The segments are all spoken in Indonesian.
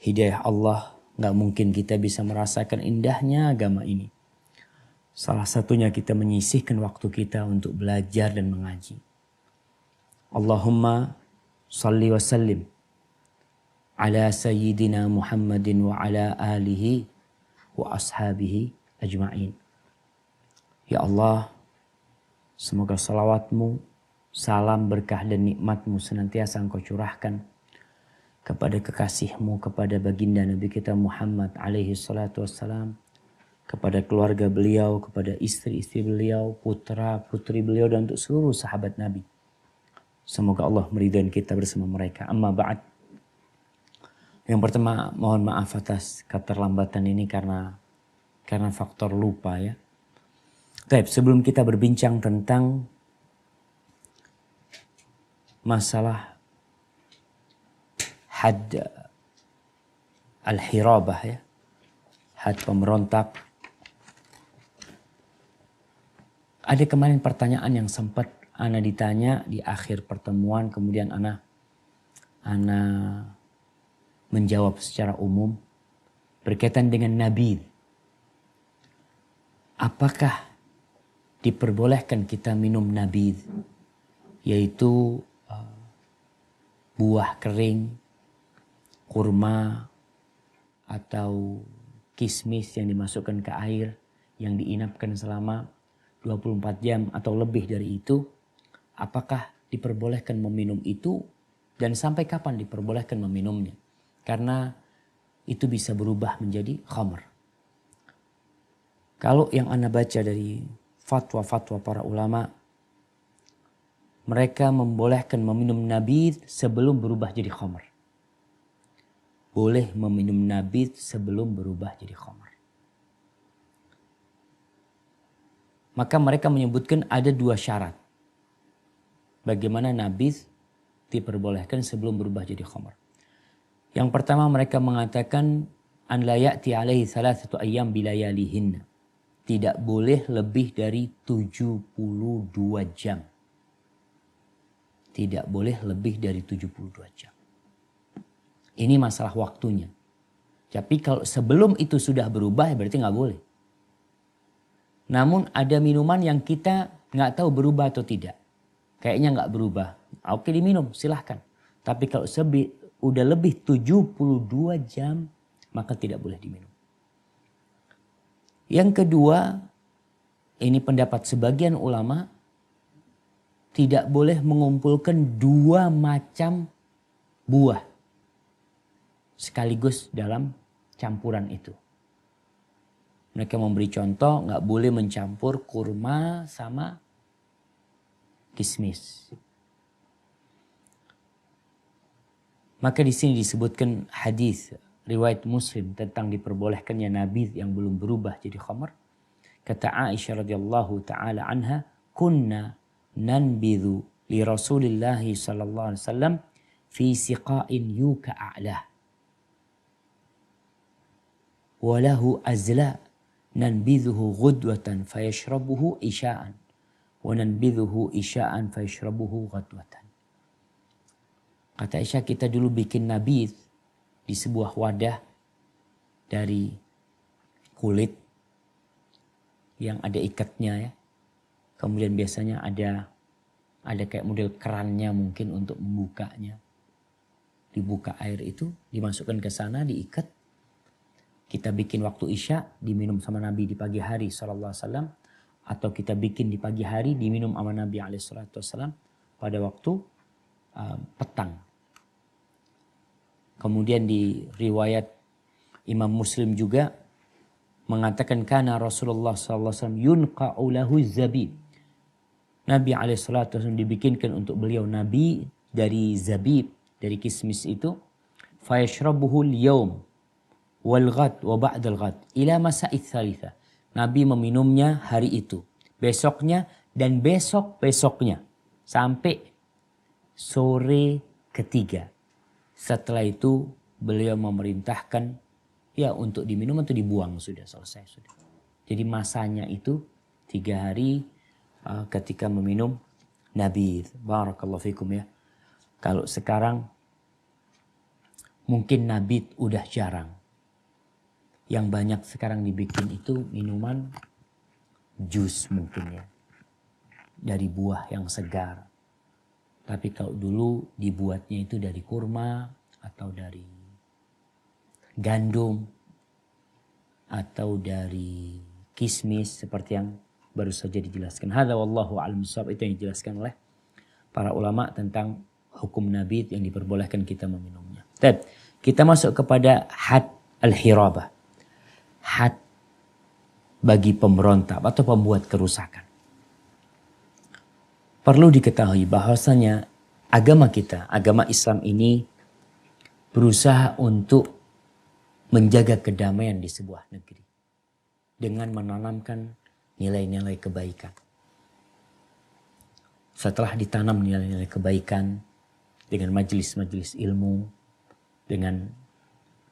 hidayah Allah, nggak mungkin kita bisa merasakan indahnya agama ini. Salah satunya kita menyisihkan waktu kita untuk belajar dan mengaji. Allahumma salli wa sallim ala sayyidina Muhammadin wa ala alihi wa ashabihi ajma'in. Ya Allah, semoga salawatmu, salam, berkah dan nikmatmu senantiasa Engkau curahkan kepada kekasihmu, kepada baginda Nabi kita Muhammad alaihi salatu wassalam, kepada keluarga beliau, kepada istri-istri beliau, putra-putri beliau, dan untuk seluruh sahabat Nabi. Semoga Allah meridai kita bersama mereka. Amma ba'd. Yang pertama, mohon maaf atas keterlambatan ini karena faktor lupa ya. Baik, sebelum kita berbincang tentang masalah had al-hirabah ya, had pemberontak. Ada kemarin pertanyaan yang sempat Ana ditanya di akhir pertemuan, kemudian Ana menjawab secara umum berkaitan dengan Nabi. Apakah diperbolehkan kita minum Nabi, yaitu buah kering, kurma, atau kismis yang dimasukkan ke air, yang diinapkan selama 24 jam atau lebih dari itu. Apakah diperbolehkan meminum itu dan sampai kapan diperbolehkan meminumnya? Karena itu bisa berubah menjadi khamr. Kalau yang Anda baca dari fatwa-fatwa para ulama, mereka membolehkan meminum nabidh sebelum berubah jadi khamr. Boleh meminum nabidh sebelum berubah jadi khamr. Maka mereka menyebutkan ada 2 syarat. Bagaimana nabidh diperbolehkan sebelum berubah jadi khamr. Yang pertama mereka mengatakan an la ya'ti alaihi thalathatu ayyam bilayalihinna. Tidak boleh lebih dari 72 jam. Tidak boleh lebih dari 72 jam. Ini masalah waktunya. Tapi kalau sebelum itu sudah berubah berarti nggak boleh. Namun ada minuman yang kita nggak tahu berubah atau tidak. Kayaknya nggak berubah. Oke, diminum silahkan. Tapi kalau udah lebih 72 jam maka tidak boleh diminum. Yang kedua, ini pendapat sebagian ulama, tidak boleh mengumpulkan 2 macam buah sekaligus dalam campuran itu. Mereka memberi contoh, nggak boleh mencampur kurma sama kismis. Maka di sini disebutkan hadis riwayat Muslim tentang diperbolehkannya nabidh yang belum berubah jadi khamr. Kata Aisyah radhiyallahu taala anha, "Kunna nanbidhu li Rasulillah sallallahu alaihi wasallam fi siqa'in yuka a'lah. Wa lahu azla nanbidhuhu ghudwatan fayashrabuhu isha'an wa nanbidhuhu isha'an fayashrabuhu ghadwatan." Kata Aisyah, kita dulu bikin nabidh di sebuah wadah dari kulit yang ada ikatnya ya. Kemudian biasanya ada kayak model kerannya mungkin untuk membukanya. Dibuka air itu, dimasukkan ke sana, diikat. Kita bikin waktu Isya, diminum sama Nabi di pagi hari sallallahu alaihi wasallam, atau kita bikin di pagi hari diminum sama Nabi alaihi salatu wasallam pada waktu petang. Kemudian di riwayat Imam Muslim juga mengatakan kana Rasulullah sallallahu alaihi wasallam yunqa'u lahu zabib. Nabi alaihi salatu wasallam dibikinkan untuk beliau nabi dari zabib, dari kismis itu. Fa yashrabuhu al-yawm wal ghad wa ba'da al-ghad ila masa'i tsalitsa. Nabi meminumnya hari itu, besoknya dan besok-besoknya sampai sore ketiga. Setelah itu beliau memerintahkan ya untuk diminum atau dibuang, sudah selesai sudah. Jadi masanya itu 3 hari ketika meminum nabidh. Barakallahu fikum ya. Kalau sekarang Mungkin nabit udah jarang. Yang banyak sekarang dibikin itu minuman jus mungkin ya. Dari buah yang segar. Tapi kalau dulu dibuatnya itu dari kurma atau dari gandum atau dari kismis seperti yang baru saja dijelaskan. Hadza wallahu a'lam bishawab, itu yang dijelaskan oleh para ulama tentang hukum nabit yang diperbolehkan kita meminumnya. Baik, kita masuk kepada had al-hirabah. Had bagi pemberontak atau pembuat kerusakan. Perlu diketahui bahwasanya agama kita, agama Islam ini berusaha untuk menjaga kedamaian di sebuah negeri dengan menanamkan nilai-nilai kebaikan. Setelah ditanam nilai-nilai kebaikan dengan majelis-majelis ilmu, dengan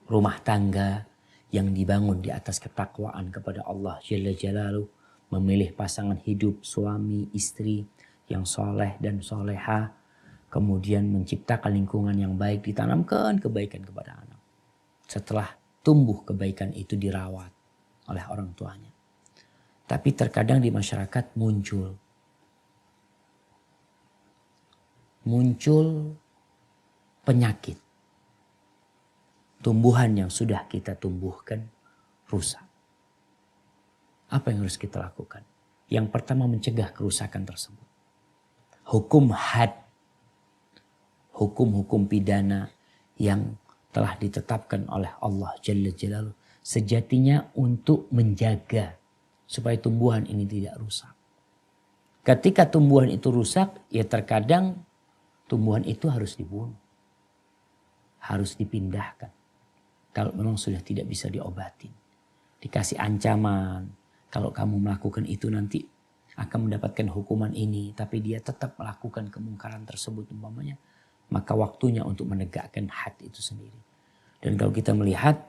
rumah tangga yang dibangun di atas ketakwaan kepada Allah Jalla Jalaluh, memilih pasangan hidup suami istri yang soleh dan soleha, kemudian menciptakan lingkungan yang baik, ditanamkan kebaikan kepada anak. Setelah tumbuh kebaikan itu dirawat oleh orang tuanya. Tapi terkadang di masyarakat muncul penyakit. Tumbuhan yang sudah kita tumbuhkan rusak. Apa yang harus kita lakukan? Yang pertama mencegah kerusakan tersebut. Hukum had, hukum-hukum pidana yang telah ditetapkan oleh Allah Jalla Jalaluh sejatinya untuk menjaga supaya tumbuhan ini tidak rusak. Ketika tumbuhan itu rusak, ya terkadang tumbuhan itu harus dibunuh. Harus dipindahkan. Kalau memang sudah tidak bisa diobatin. Dikasih ancaman. Kalau kamu melakukan itu nanti akan mendapatkan hukuman ini. Tapi dia tetap melakukan kemungkaran tersebut umpamanya. Maka waktunya untuk menegakkan had itu sendiri. Dan kalau kita melihat.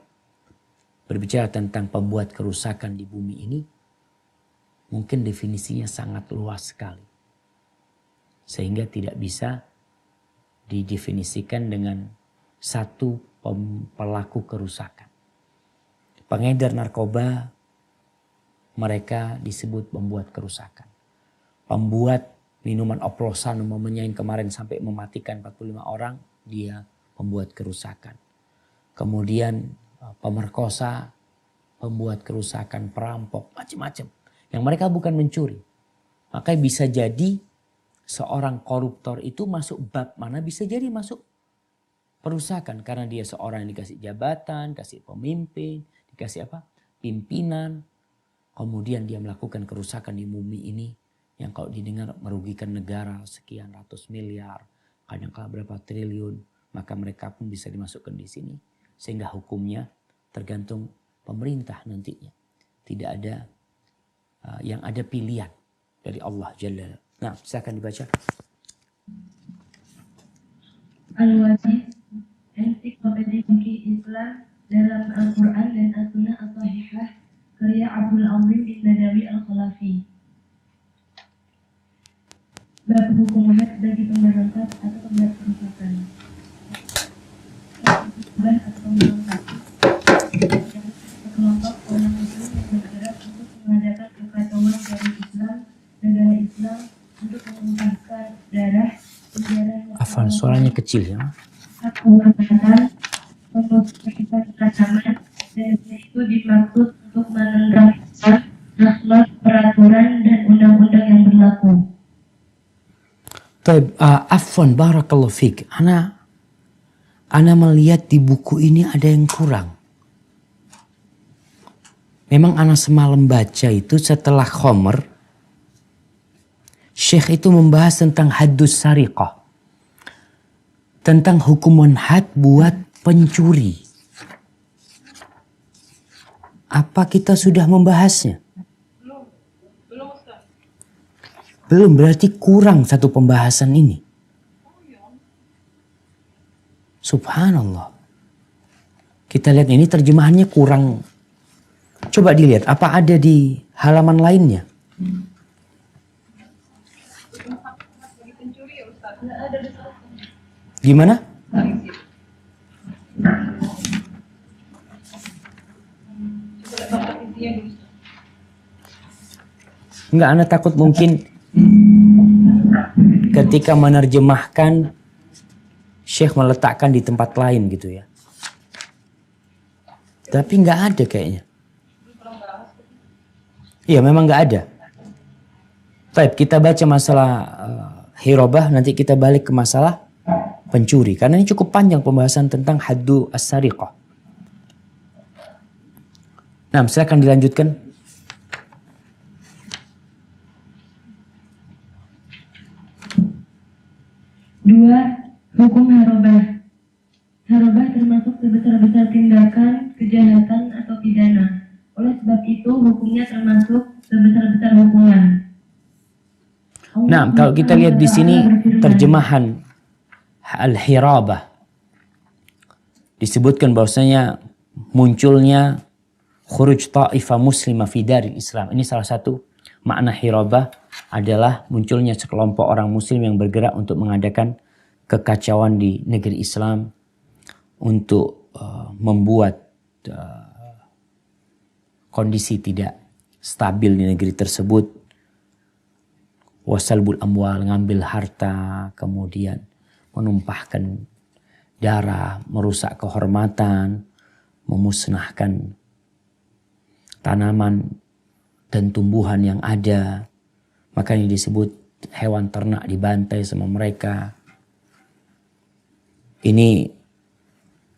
Berbicara tentang pembuat kerusakan di bumi ini. Mungkin definisinya sangat luas sekali. Sehingga tidak bisa didefinisikan dengan satu pelaku kerusakan. Pengedar narkoba, mereka disebut pembuat kerusakan. Pembuat minuman oplosan umpamanya yang kemarin sampai mematikan 45 orang, dia pembuat kerusakan. Kemudian pemerkosa, pembuat kerusakan, perampok, macam-macam. Yang mereka bukan mencuri. Maka bisa jadi seorang koruptor itu masuk bab mana, bisa jadi masuk perusakan karena dia seorang yang dikasih jabatan, kasih pemimpin, dikasih apa? Pimpinan. Kemudian dia melakukan kerusakan di bumi ini yang kalau didengar merugikan negara sekian ratus miliar, kadang-kala berapa triliun, maka mereka pun bisa dimasukkan di sini sehingga hukumnya tergantung pemerintah nantinya. Tidak ada yang ada pilihan dari Allah Jalla. Nah, silakan dibaca. Al-Wajib Ensiklopedia Fikih Islam dalam Al-Quran dan As-Sunnah As-Sahihah karya Abdul Azim bin Badawi Al-Khalafi. Bab hukum had bagi pemberontak atau pembuat kerusakan. Atau pemberontak. Sekelompok orang Muslim yang bergerak untuk mengadakan kekacauan dari Islam, negara Islam, untuk memuntahkan darah, penjara. Afan, suaranya kecil ya. Penguasaan penutupan ancaman dan itu dimaksud untuk menentukan akhlak, peraturan dan undang-undang yang berlaku. Taib, afwan barakallahu fik. Ana melihat di buku ini ada yang kurang. Memang ana semalam baca itu setelah khomer, Syekh itu membahas tentang haddus sariqah. Tentang hukuman had buat pencuri. Apa kita sudah membahasnya? Belum, berarti kurang satu pembahasan ini. Subhanallah. Kita lihat ini terjemahannya kurang. Coba dilihat, apa ada di halaman lainnya? Gimana? Enggak, Anda takut mungkin ketika menerjemahkan Syekh meletakkan di tempat lain gitu ya. Tapi nggak ada kayaknya. Iya, memang nggak ada. Baik, kita baca masalah hirabah, nanti kita balik ke masalah pencuri. Karena ini cukup panjang pembahasan tentang haddu as-sariqah. Nah, silakan dilanjutkan. Dua, hukum harobah. Harobah termasuk sebesar-besar tindakan, kejahatan, atau pidana. Oleh sebab itu, hukumnya termasuk sebesar-besar hukuman. Nah, kalau kita lihat di sini terjemahan al-hirabah, disebutkan bahwasanya munculnya khuruj ta'ifah muslimah fi daril Islam. Ini salah satu makna hirabah adalah munculnya sekelompok orang muslim yang bergerak untuk mengadakan kekacauan di negeri Islam, untuk membuat kondisi tidak stabil di negeri tersebut. Wasalbul amwal, ngambil harta, kemudian menumpahkan darah, merusak kehormatan, memusnahkan tanaman dan tumbuhan yang ada. Makanya disebut hewan ternak dibantai sama mereka. Ini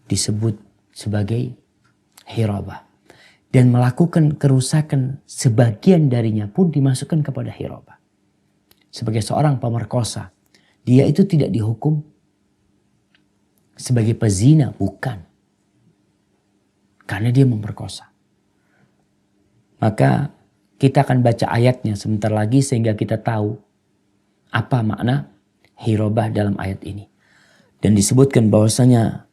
disebut sebagai hirabah. Dan melakukan kerusakan sebagian darinya pun dimasukkan kepada hirabah. Sebagai seorang pemerkosa, dia itu tidak dihukum sebagai pezina, bukan. Karena dia memperkosa. Maka kita akan baca ayatnya sebentar lagi sehingga kita tahu apa makna hirabah dalam ayat ini. Dan disebutkan bahwasanya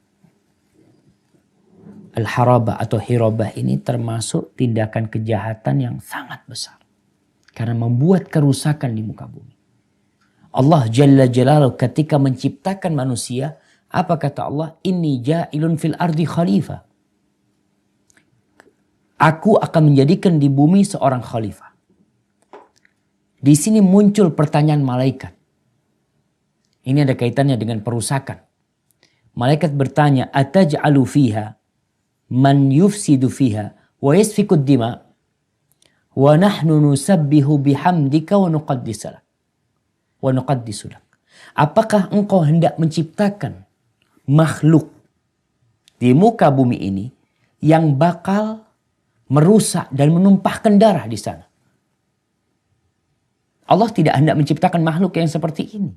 al-harabah atau hirabah ini termasuk tindakan kejahatan yang sangat besar. Karena membuat kerusakan di muka bumi. Allah Jalla Jalaluhu ketika menciptakan manusia, apa kata Allah? Inni ja'ilun fil ardi khalifah. Aku akan menjadikan di bumi seorang khalifah. Di sini muncul pertanyaan malaikat. Ini ada kaitannya dengan perusakan. Malaikat bertanya, ataj'alu fiha man yufsidu fiha wa yasfikud dima wa nahnu nusabbihu bihamdika wa nuqaddisalak wa nuqaddisulak. Apakah engkau hendak menciptakan makhluk di muka bumi ini yang bakal merusak dan menumpahkan darah di sana? Allah tidak hendak menciptakan makhluk yang seperti ini.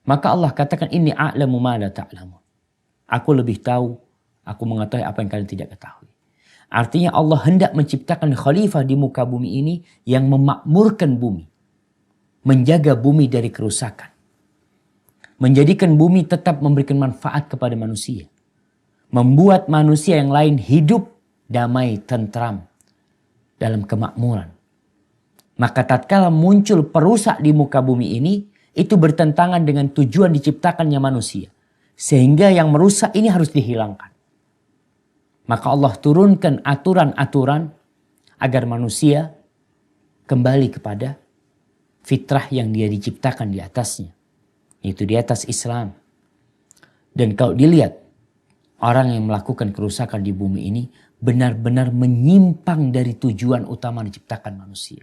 Maka Allah katakan, inni a'lamu ma la ta'lamun. Aku lebih tahu, aku mengetahui apa yang kalian tidak ketahui. Artinya Allah hendak menciptakan khalifah di muka bumi ini yang memakmurkan bumi. Menjaga bumi dari kerusakan. Menjadikan bumi tetap memberikan manfaat kepada manusia. Membuat manusia yang lain hidup damai, tentram dalam kemakmuran. Maka tatkala muncul perusak di muka bumi ini, itu bertentangan dengan tujuan diciptakannya manusia. Sehingga yang merusak ini harus dihilangkan. Maka Allah turunkan aturan-aturan agar manusia kembali kepada fitrah yang dia diciptakan di atasnya. Itu di atas Islam. Dan kalau dilihat orang yang melakukan kerusakan di bumi ini benar-benar menyimpang dari tujuan utama diciptakan manusia.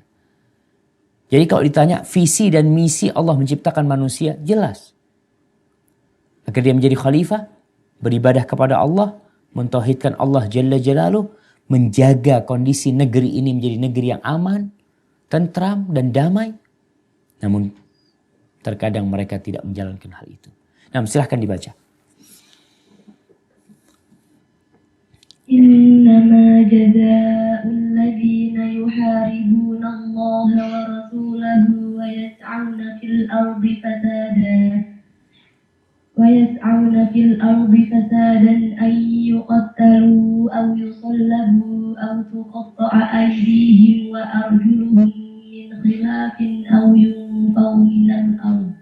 Jadi kalau ditanya visi dan misi Allah menciptakan manusia, jelas. Agar dia menjadi khalifah, beribadah kepada Allah, mentauhidkan Allah Jalla Jalaluhu, menjaga kondisi negeri ini menjadi negeri yang aman, tentram dan damai. Namun terkadang mereka tidak menjalankan hal itu. Nah, silahkan dibaca. Innama jazaa'ul ladzina yuharibuna Allah wa rasulahu wa yas'auna fil ardi fasadan an yuqattalu aw yusallabu aw tuqatta'a aydihim wa arjuluhum min khilafin aw yunfaw minal ardh.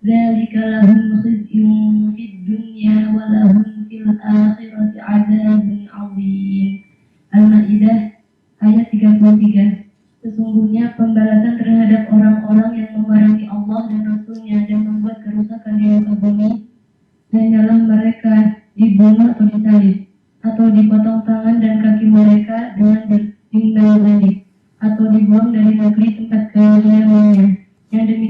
Dzalika lahum khizyun fid dunya wa lahum fil akhirati 'adzabun 'adzim. Al-Maidah ayat 33. Sesungguhnya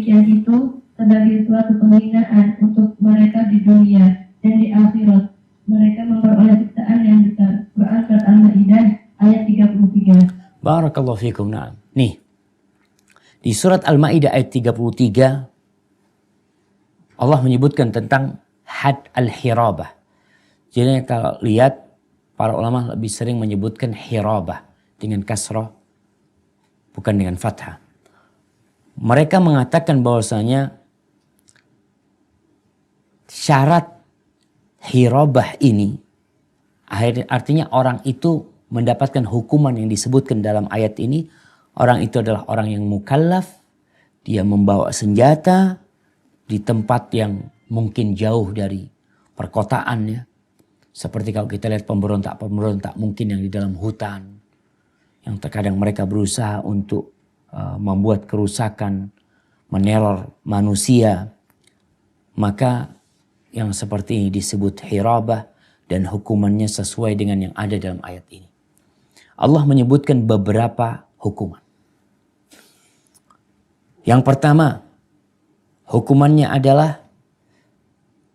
demikian itu sebagai suatu penghinaan untuk mereka di dunia dan di akhirat. Mereka memperoleh siksaan yang besar. Quran surat Al-Maidah ayat 33. Barakallahu fikum. Na'am. Nih. Di surat Al-Maidah ayat 33 Allah menyebutkan tentang had al-hirabah. Jadi kalau lihat para ulama lebih sering menyebutkan hirabah dengan kasrah bukan dengan fathah. Mereka mengatakan bahwasanya syarat hirabah ini artinya orang itu mendapatkan hukuman yang disebutkan dalam ayat ini. Orang itu adalah orang yang mukallaf, dia membawa senjata di tempat yang mungkin jauh dari perkotaan ya. Seperti kalau kita lihat pemberontak-pemberontak mungkin yang di dalam hutan. Yang terkadang mereka berusaha untuk membuat kerusakan, meneror manusia. Maka yang seperti ini disebut hirabah dan hukumannya sesuai dengan yang ada dalam ayat ini. Allah menyebutkan beberapa hukuman. Yang pertama, hukumannya adalah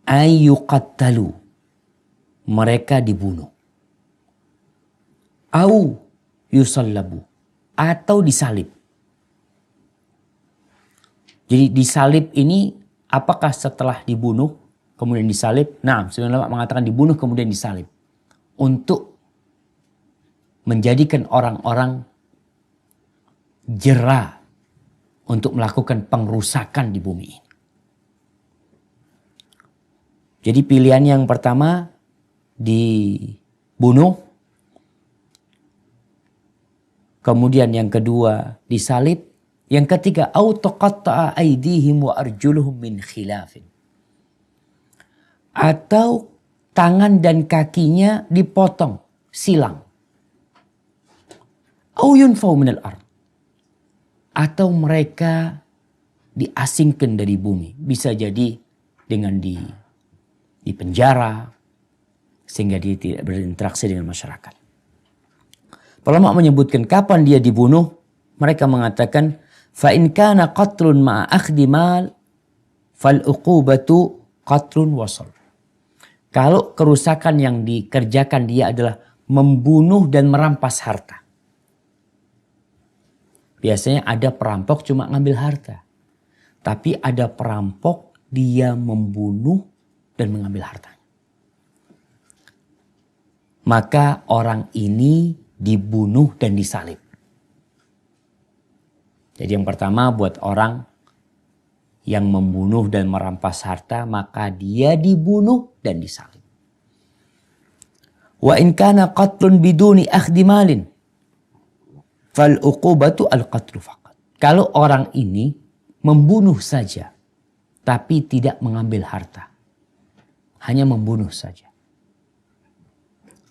ayyuqattalu. Mereka dibunuh. Au yusallabu. Atau disalib. Jadi disalib ini apakah setelah dibunuh kemudian disalib? Nah, sebenarnya mengatakan dibunuh kemudian disalib. Untuk menjadikan orang-orang jera untuk melakukan pengrusakan di bumi ini. Jadi pilihan yang pertama dibunuh. Kemudian yang kedua disalib. Yang ketiga au tuqatta'a aydihim wa arjuluhum min khilafin. Atau tangan dan kakinya dipotong, silang. Au yunfau minal ard. Atau mereka diasingkan dari bumi. Bisa jadi dengan di penjara. Sehingga dia tidak berinteraksi dengan masyarakat. Ulama menyebutkan kapan dia dibunuh. Mereka mengatakan. Fa'in kana qatlun ma'a akhdi mal. Fal'uqubatu qatlun wasal. Kalau kerusakan yang dikerjakan dia adalah membunuh dan merampas harta. Biasanya ada perampok cuma ngambil harta. Tapi ada perampok dia membunuh dan mengambil hartanya. Maka orang ini dibunuh dan disalib. Jadi yang pertama buat orang yang membunuh dan merampas harta maka dia dibunuh dan disalib. Wa in kana qatlun biduni akhdi malin. Fal-uqubatu al-qatlu faqat. Kalau orang ini membunuh saja, tapi tidak mengambil harta. Hanya membunuh saja.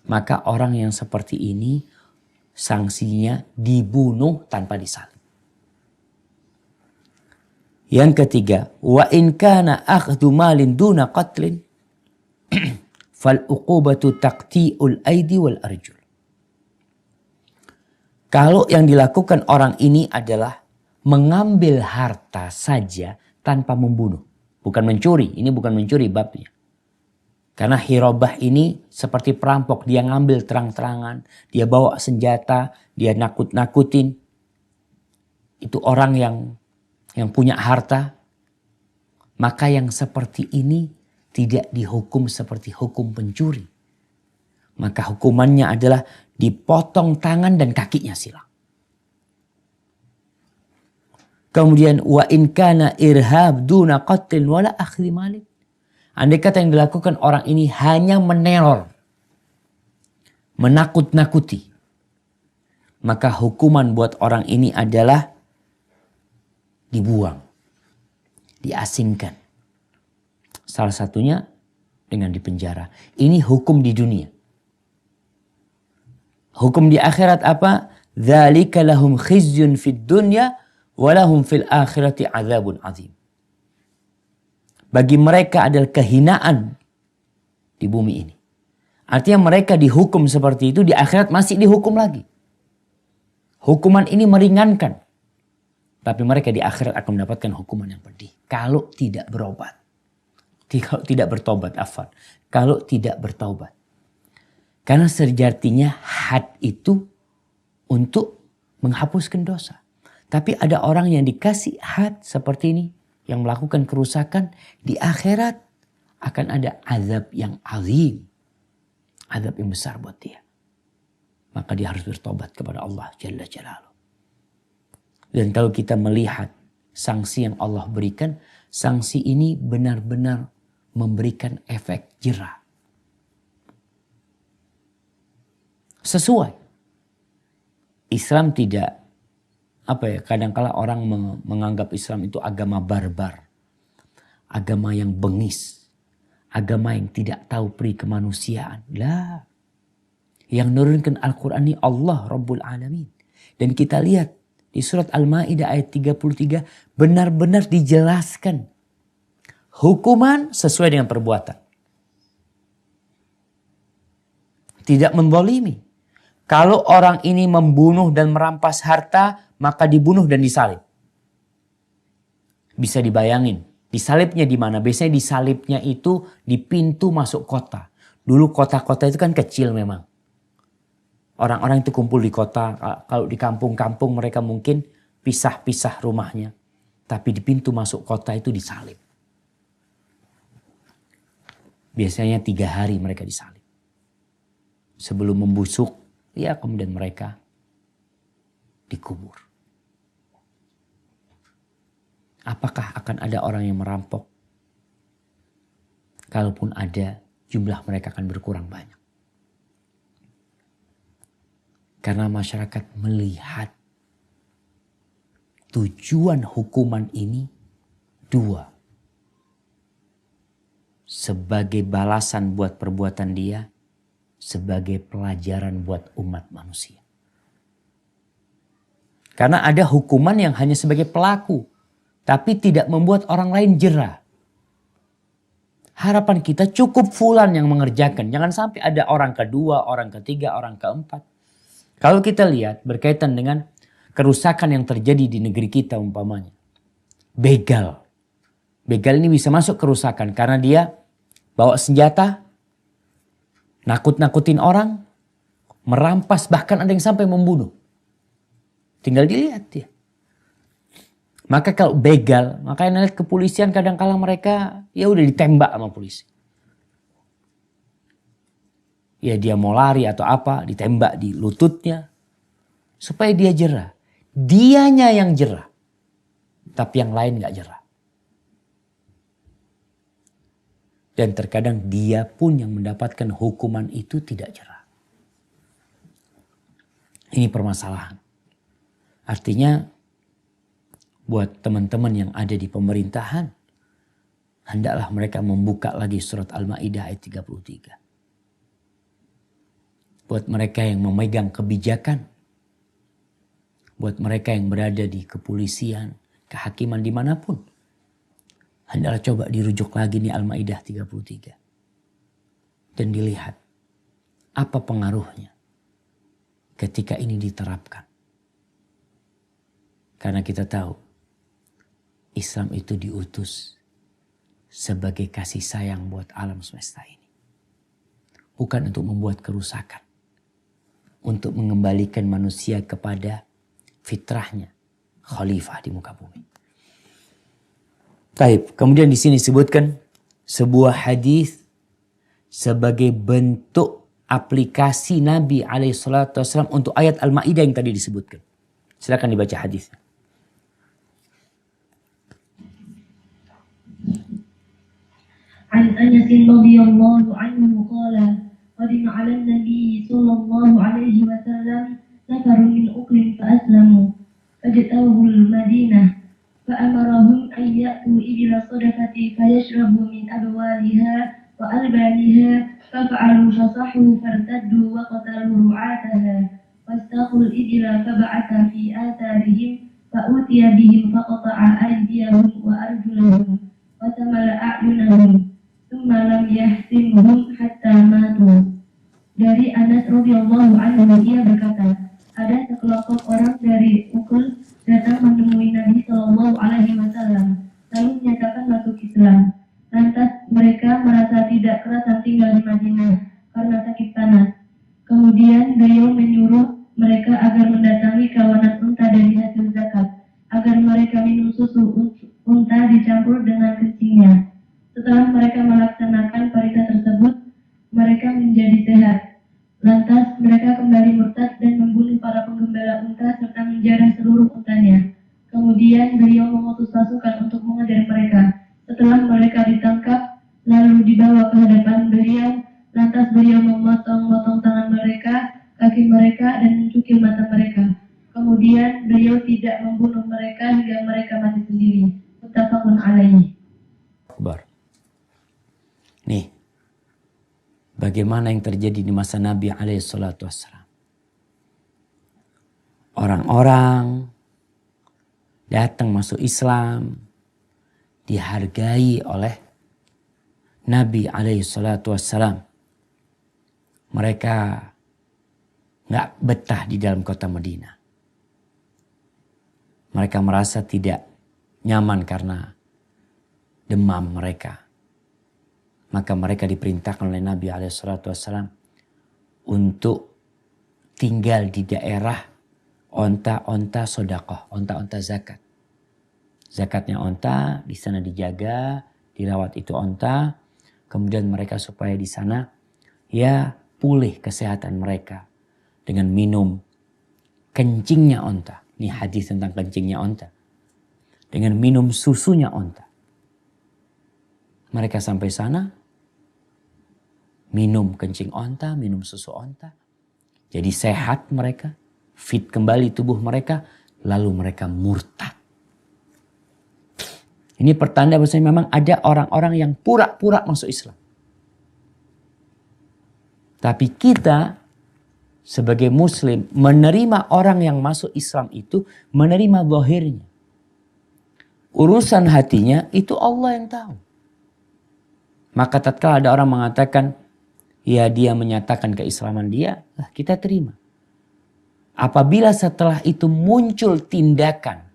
Maka orang yang seperti ini, sanksinya dibunuh tanpa disalib. Yang ketiga, wa in kana akhdhu malin duna qatlin, fal-uqubatu taqti'ul aidi wal arjul. Kalau yang dilakukan orang ini adalah mengambil harta saja tanpa membunuh. Bukan mencuri, ini bukan mencuri babnya. Karena hirabah ini seperti perampok, dia ngambil terang-terangan, dia bawa senjata, dia nakut-nakutin. Itu orang yang punya harta. Maka yang seperti ini tidak dihukum seperti hukum pencuri. Maka hukumannya adalah dipotong tangan dan kakinya silang. Kemudian wa in kana irhab duna qatlin wala akhdhi malin. Andai kata yang dilakukan orang ini hanya meneror, menakut-nakuti, maka hukuman buat orang ini adalah dibuang, diasingkan. Salah satunya dengan dipenjara. Ini hukum di dunia. Hukum di akhirat apa? Dzalika lahum khizyun fid dunya wa lahum fil akhirati adzabun azim. Bagi mereka adalah kehinaan di bumi ini. Artinya mereka dihukum seperti itu, di akhirat masih dihukum lagi. Hukuman ini meringankan Tapi mereka di akhirat akan mendapatkan hukuman yang pedih. Kalau tidak berobat. Kalau tidak bertobat, afwan. Kalau tidak bertobat. Karena sejatinya had itu untuk menghapuskan dosa. Tapi ada orang yang dikasih had seperti ini. Yang melakukan kerusakan. Di akhirat akan ada azab yang azim. Azab yang besar buat dia. Maka dia harus bertobat kepada Allah Jalla Jalaluh. Dan kalau kita melihat sanksi yang Allah berikan, sanksi ini benar-benar memberikan efek jera. Sesuai. Islam tidak, kadang-kala orang menganggap Islam itu agama barbar. Agama yang bengis. Agama yang tidak tahu peri kemanusiaan. Lah. Yang menurunkan Al-Quran ini Allah Rabbul Alamin. Dan kita lihat di surat Al-Ma'idah ayat 33 benar-benar dijelaskan hukuman sesuai dengan perbuatan. Tidak menzalimi. Kalau orang ini membunuh dan merampas harta, maka dibunuh dan disalib. Bisa dibayangin, disalibnya di mana? Biasanya disalibnya itu di pintu masuk kota. Dulu kota-kota itu kan kecil memang. Orang-orang itu kumpul di kota. Kalau di kampung-kampung mereka mungkin pisah-pisah rumahnya. Tapi di pintu masuk kota itu disalib. Biasanya 3 hari mereka disalib. Sebelum membusuk, ya kemudian mereka dikubur. Apakah akan ada orang yang merampok? Kalaupun ada, jumlah mereka akan berkurang banyak. Karena masyarakat melihat tujuan hukuman ini 2. Sebagai balasan buat perbuatan dia, sebagai pelajaran buat umat manusia. Karena ada hukuman yang hanya sebagai pelaku, tapi tidak membuat orang lain jera. Harapan kita cukup fulan yang mengerjakan. Jangan sampai ada orang kedua, orang ketiga, orang keempat. Kalau kita lihat berkaitan dengan kerusakan yang terjadi di negeri kita umpamanya. Begal. Begal ini bisa masuk kerusakan karena dia bawa senjata, nakut-nakutin orang, merampas, bahkan ada yang sampai membunuh. Tinggal dilihat dia. Maka kalau begal, makanya lihat kepolisian kadang-kala mereka ya udah ditembak sama polisi. Ya dia mau lari atau apa, ditembak di lututnya. Supaya dia jera. Dianya yang jera. Tapi yang lain gak jera. Dan terkadang dia pun yang mendapatkan hukuman itu tidak jera. Ini permasalahan. Artinya buat teman-teman yang ada di pemerintahan, hendaklah mereka membuka lagi surat Al-Ma'idah ayat 33. Buat mereka yang memegang kebijakan. Buat mereka yang berada di kepolisian, kehakiman dimanapun. Hendaklah coba dirujuk lagi nih Al-Ma'idah 33. Dan dilihat apa pengaruhnya ketika ini diterapkan. Karena kita tahu Islam itu diutus sebagai kasih sayang buat alam semesta ini. Bukan untuk membuat kerusakan. Untuk mengembalikan manusia kepada fitrahnya. Khalifah di muka bumi. Taib. Kemudian di sini disebutkan sebuah hadis sebagai bentuk aplikasi Nabi SAW untuk ayat Al-Ma'idah yang tadi disebutkan. Silakan dibaca hadisnya. An Anas radhiyallahu anhu qala قدم على النبي صلى الله عليه وسلم نفر من أقل فأسلموا فجاءوه المدينة فأمرهم أن يأتوا إبل الصدقة فيشربوا من أبوالها وألبانها ففعلوا فصحوا فارتدوا وقتلوا رعاتها واستاقوا الإبل فبعث في آثارهم فأوتي بهم فقطع أيديهم وأرجلهم وتمل أعينهم ثم لم يحسمهم hatta matu. Dari Anas radhiyallahu anhu ia berkata, ada sekelompok orang dari Ukul datang menemui Nabi tidak kerasan tinggal di Madinah karena sakit panas. Kemudian beliau menyuruh mereka agar mendatangi kawanan unta dari hasil zakat, agar mereka minum susu unta dicampur dengan kencingnya. Setelah mereka melaksanakan perintah tersebut, mereka menjadi sehat. Lantas mereka kembali murtad dan membunuh para penggembala unta serta menjarah seluruh untanya. Kemudian beliau mengutus pasukan untuk mengejar mereka. Setelah mereka ditangkap, lalu dibawa ke hadapan beliau. Lantas beliau memotong-motong tangan mereka, kaki mereka, dan mencukil mata mereka. Kemudian beliau tidak membunuh mereka hingga mereka mati sendiri. Muttafaqun alaihi. Akbar. Nih, bagaimana yang terjadi di masa Nabi alaihissalatu wassalam. Orang-orang datang masuk Islam, dihargai oleh Nabi alaihissalatu wassalam. Mereka gak betah di dalam kota Madinah. Mereka merasa tidak nyaman karena demam mereka. Maka mereka diperintahkan oleh Nabi SAW untuk tinggal di daerah onta-onta sodakoh, onta-onta zakat. Zakatnya onta, di sana dijaga, dirawat itu onta. Kemudian mereka supaya di sana ya pulih kesehatan mereka dengan minum kencingnya onta. Ini hadis tentang kencingnya onta. Dengan minum susunya onta. Mereka sampai sana, minum kencing onta, minum susu onta. Jadi sehat mereka, fit kembali tubuh mereka, lalu mereka murtad. Ini pertanda bahwasanya memang ada orang-orang yang pura-pura masuk Islam. Tapi kita sebagai muslim menerima orang yang masuk Islam itu, menerima zahirnya. Urusan hatinya itu Allah yang tahu. Maka tatkala ada orang mengatakan, ya dia menyatakan keislaman dia, kita terima. Apabila setelah itu muncul tindakan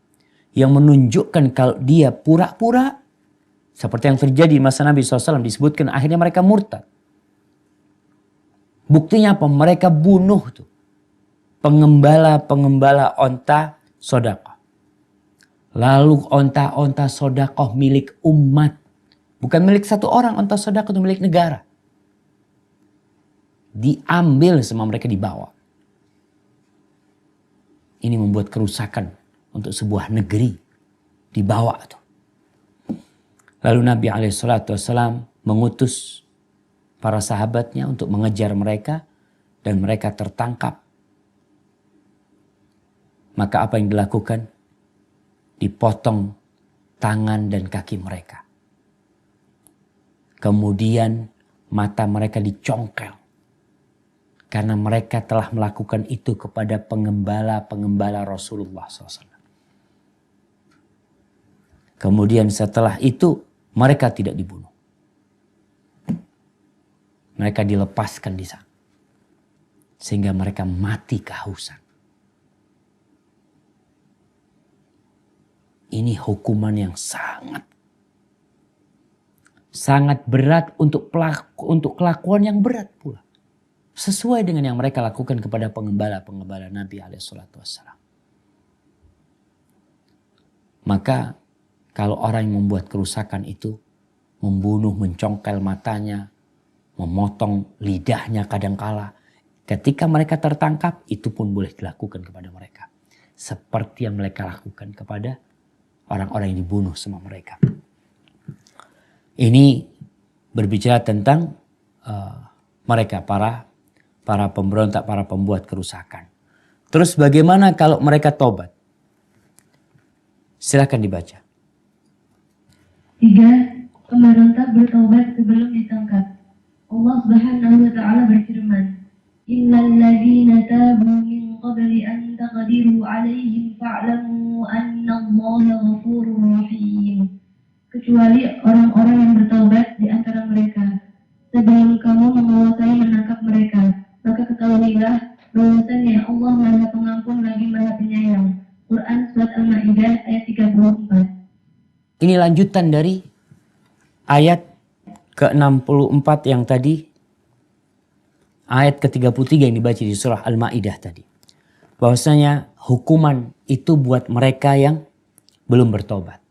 yang menunjukkan kalau dia pura-pura, seperti yang terjadi di masa Nabi SAW disebutkan akhirnya mereka murtad. Buktinya apa? Mereka bunuh tuh pengembala-pengembala onta sodakoh. Lalu onta-onta sodakoh milik umat. Bukan milik satu orang, onta sodakoh itu milik negara. Diambil sama mereka, dibawa. Ini membuat kerusakan untuk sebuah negeri. Dibawa tuh. Lalu Nabi SAW mengutus para sahabatnya untuk mengejar mereka. Dan mereka tertangkap. Maka apa yang dilakukan? Dipotong tangan dan kaki mereka. Kemudian mata mereka dicongkel. Karena mereka telah melakukan itu kepada pengembala-pengembala Rasulullah SAW. Kemudian setelah itu mereka tidak dibunuh. Mereka dilepaskan di sana. Sehingga mereka mati kehausan. Ini hukuman yang sangat berat untuk kelakuan yang berat pula. Sesuai dengan yang mereka lakukan kepada pengembala-pengembala Nabi SAW. Maka kalau orang yang membuat kerusakan itu, membunuh, mencongkel matanya, memotong lidahnya kadangkala, ketika mereka tertangkap, itu pun boleh dilakukan kepada mereka. Seperti yang mereka lakukan kepada orang-orang yang dibunuh sama mereka. Ini berbicara tentang mereka, para pemberontak, para pembuat kerusakan. Terus bagaimana kalau mereka tobat? Silakan dibaca. 3. Pemberontak bertobat sebelum ditangkap. Allah Subhanahu wa taala berfirman, "Innal ladzina tabu min qabli an taqdiru 'alaihim fa'lamu annallaha ghafurur rahim." Kecuali orang-orang yang bertobat di antara mereka sebelum kamu menguasai menangkap mereka, maka ketahuilah bahwasanya Allah Maha Pengampun lagi Maha Penyayang. Quran Surat Al-Maidah ayat 34. Ini lanjutan dari ayat ke-64 yang tadi, ayat ke-33 yang dibaca di surah Al-Ma'idah tadi. Bahwasanya hukuman itu buat mereka yang belum bertobat.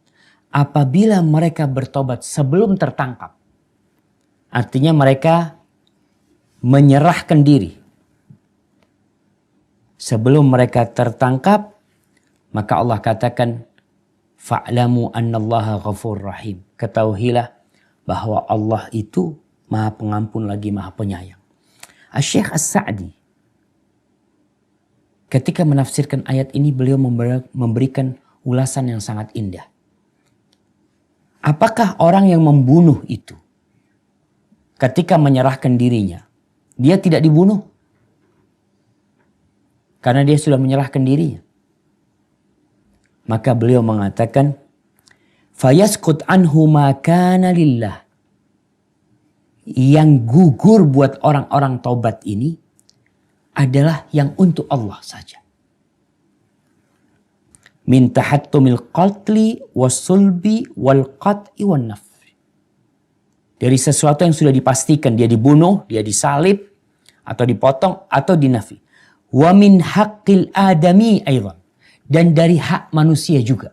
Apabila mereka bertobat sebelum tertangkap, artinya mereka menyerahkan diri sebelum mereka tertangkap, maka Allah katakan, fa'lamu annallaha ghafur rahim. Ketahuilah bahwa Allah itu Maha Pengampun lagi Maha Penyayang. Asy-Syaikh As-Sa'di ketika menafsirkan ayat ini, beliau memberikan ulasan yang sangat indah. Apakah orang yang membunuh itu ketika menyerahkan dirinya, dia tidak dibunuh? Karena dia sudah menyerahkan dirinya. Maka beliau mengatakan, fayaskut anhu ma kana lillah. Yang gugur buat orang-orang taubat ini adalah yang untuk Allah saja. Min tahattumil qatli wasulbi wal qat'i wan nafri. Dari sesuatu yang sudah dipastikan, dia dibunuh, dia disalib, atau dipotong, atau dinafi. Wa min haqqil adami aydan. Dan dari hak manusia juga.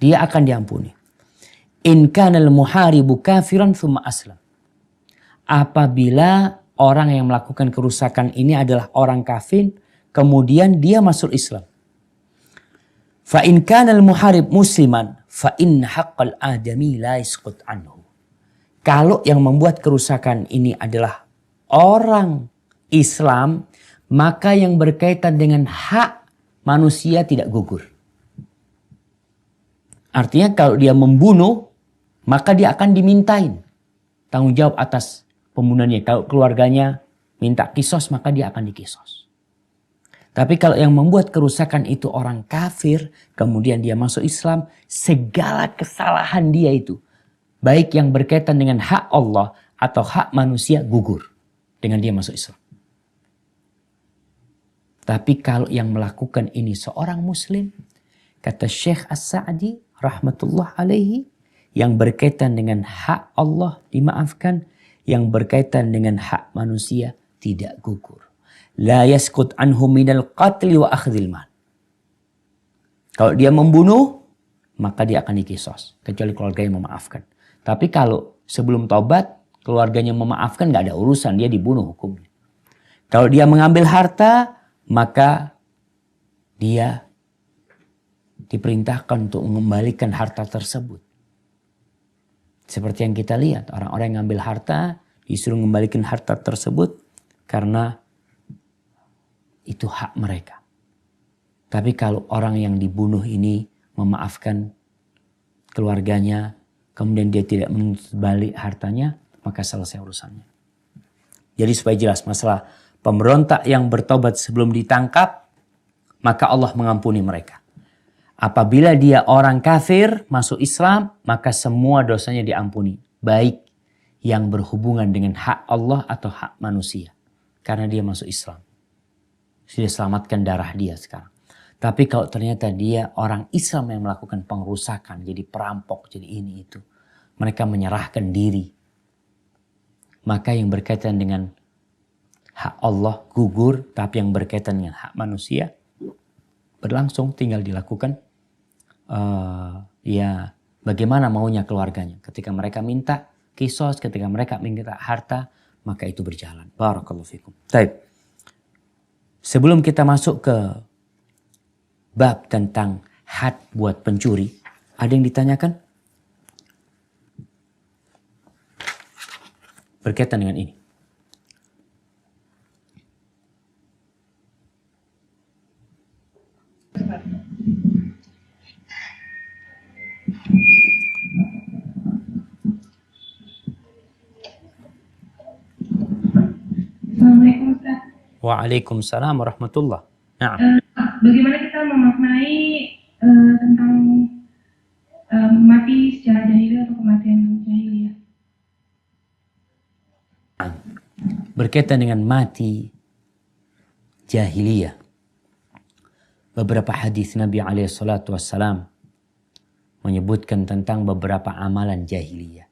Dia akan diampuni. In kanal muharibu kafiran thumma aslam. Apabila orang yang melakukan kerusakan ini adalah orang kafir, kemudian dia masuk Islam. Fa in kanal muharib musliman, fa in haqqal adami la yasqut anhu. Kalau yang membuat kerusakan ini adalah orang Islam, maka yang berkaitan dengan hak manusia tidak gugur. Artinya kalau dia membunuh, maka dia akan dimintain tanggung jawab atas pembunuhannya. Kalau keluarganya minta kisos, maka dia akan dikisos. Tapi kalau yang membuat kerusakan itu orang kafir, kemudian dia masuk Islam, segala kesalahan dia itu, baik yang berkaitan dengan hak Allah atau hak manusia, gugur dengan dia masuk Islam. Tapi kalau yang melakukan ini seorang muslim, kata Syekh As-Sa'di rahmatullah alaihi, yang berkaitan dengan hak Allah dimaafkan, yang berkaitan dengan hak manusia tidak gugur. La yaskut anhu minal qatli wa akhdhil mal. Kalau dia membunuh, maka dia akan dikisos, kecuali keluarganya memaafkan. Tapi kalau sebelum taubat, keluarganya memaafkan, gak ada urusan, dia dibunuh hukumnya. Kalau dia mengambil harta, maka dia diperintahkan untuk mengembalikan harta tersebut. Seperti yang kita lihat, orang-orang yang ngambil harta disuruh mengembalikan harta tersebut karena itu hak mereka. Tapi kalau orang yang dibunuh ini memaafkan keluarganya, kemudian dia tidak menuntut balik hartanya, maka selesai urusannya. Jadi supaya jelas masalah pemberontak yang bertobat sebelum ditangkap, maka Allah mengampuni mereka. Apabila dia orang kafir masuk Islam, maka semua dosanya diampuni. Baik yang berhubungan dengan hak Allah atau hak manusia. Karena dia masuk Islam. Sudah selamatkan darah dia sekarang. Tapi kalau ternyata dia orang Islam yang melakukan pengrusakan, jadi perampok, jadi ini itu. Mereka menyerahkan diri. Maka yang berkaitan dengan hak Allah gugur, tapi yang berkaitan dengan hak manusia berlangsung, tinggal dilakukan. Ya bagaimana maunya keluarganya. Ketika mereka minta kisos, ketika mereka minta harta, maka itu berjalan. Barakallahu fikum. Baik. Sebelum kita masuk ke bab tentang had buat pencuri, ada yang ditanyakan? Berkaitan dengan ini. Assalamualaikum Ustaz. Waalaikumsalam warahmatullah. Nah. Bagaimana kita memaknai tentang mati secara jahiliyah atau kematian jahiliyah? Berkaitan dengan mati jahiliyah. Beberapa hadis Nabi alaihissalatu wassalam menyebutkan tentang beberapa amalan jahiliyah.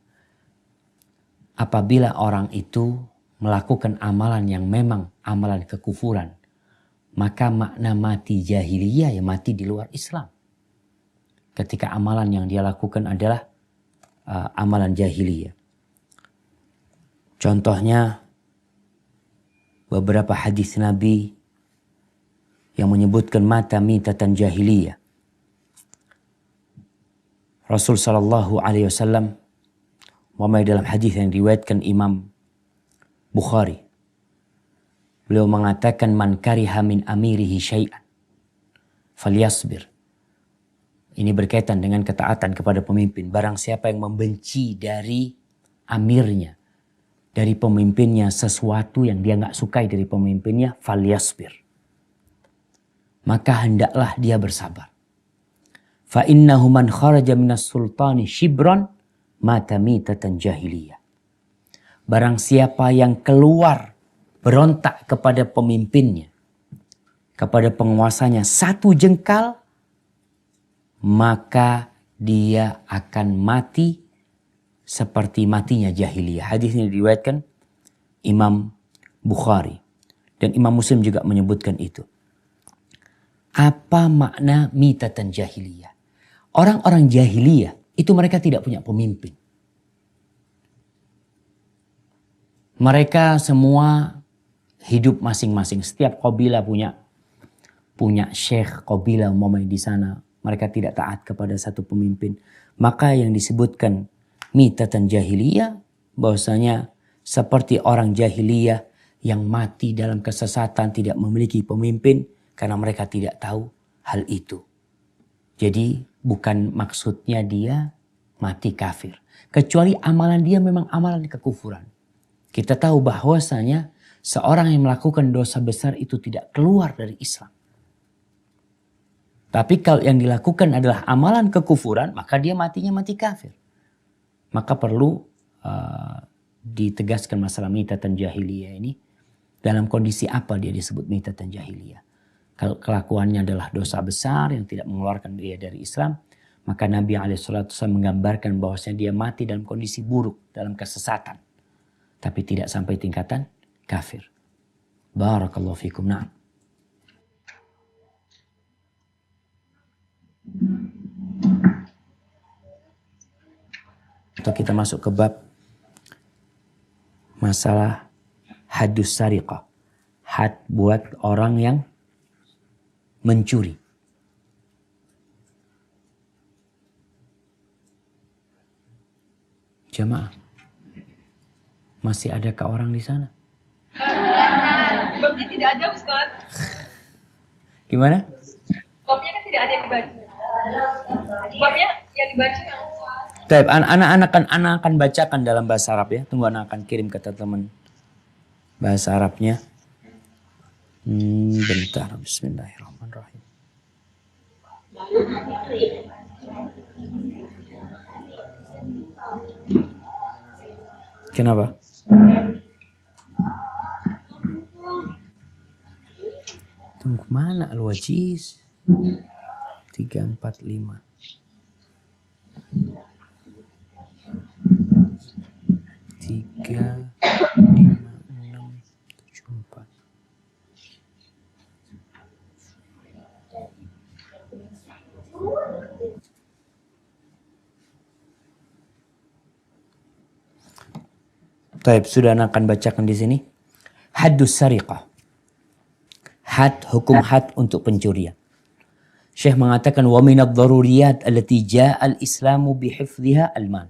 Apabila orang itu melakukan amalan yang memang amalan kekufuran, maka makna mati jahiliyah ya mati di luar Islam. Ketika amalan yang dia lakukan adalah amalan jahiliyah. Contohnya beberapa hadis Nabi yang menyebutkan mata mitatan jahiliyah. Rasul sallallahu alaihi wasallam dalam hadis yang diriwayatkan Imam Bukhari, beliau mengatakan man kariha min amirihi syai'an falyasbir. Ini berkaitan dengan ketaatan kepada pemimpin. Barang siapa yang membenci dari amirnya, dari pemimpinnya sesuatu yang dia nggak sukai dari pemimpinnya, falyasbir. Maka hendaklah dia bersabar. Fa innahu man kharaja minas sultani shibran mata mitatan jahiliyah. Barang siapa yang keluar berontak kepada pemimpinnya, kepada penguasanya satu jengkal, maka dia akan mati seperti matinya jahiliyah. Hadis ini diriwayatkan Imam Bukhari dan Imam Muslim juga menyebutkan itu. Apa makna mitatan jahiliyah? Orang-orang jahiliyah itu mereka tidak punya pemimpin. Mereka semua hidup masing-masing. Setiap kabilah punya syekh kabilah umpamanya di sana. Mereka tidak taat kepada satu pemimpin. Maka yang disebutkan mitatan jahiliyah, bahwasanya seperti orang jahiliyah yang mati dalam kesesatan, tidak memiliki pemimpin karena mereka tidak tahu hal itu. Jadi bukan maksudnya dia mati kafir. Kecuali amalan dia memang amalan kekufuran. Kita tahu bahwasanya seorang yang melakukan dosa besar itu tidak keluar dari Islam. Tapi kalau yang dilakukan adalah amalan kekufuran, maka dia matinya mati kafir. Maka perlu ditegaskan masalah mitatan jahiliyah ini. Dalam kondisi apa dia disebut mitatan jahiliyah. Kalau kelakuannya adalah dosa besar yang tidak mengeluarkan dia dari Islam, maka Nabi SAW menggambarkan bahwasanya dia mati dalam kondisi buruk, dalam kesesatan. Tapi tidak sampai tingkatan kafir. Barakallahu fikum. Na'am. Atau kita masuk ke bab masalah hadus sariqah. Had buat orang yang mencuri. Jamaah, masih adakah orang di sana? Babnya tidak ada, Ustaz. Gimana? Babnya kan tidak ada yang dibaca. Babnya yang dibaca. Baik, anak akan bacakan dalam bahasa Arab ya. Tunggu, anak akan kirim ke teman bahasa Arabnya. Bentar, bismillahirrahmanirrahim. Kenapa? Tunggu, mana Al-Wajiz? 3, 4, 5. 3, 5, 6, 7, 4. Taib, sudah akan bacakan di sini. Haddus sariqah. Had, hukum had untuk pencurian. Syekh mengatakan wa minadh dharuriyat allati jaa al-islamu bihifdhiha al-mal.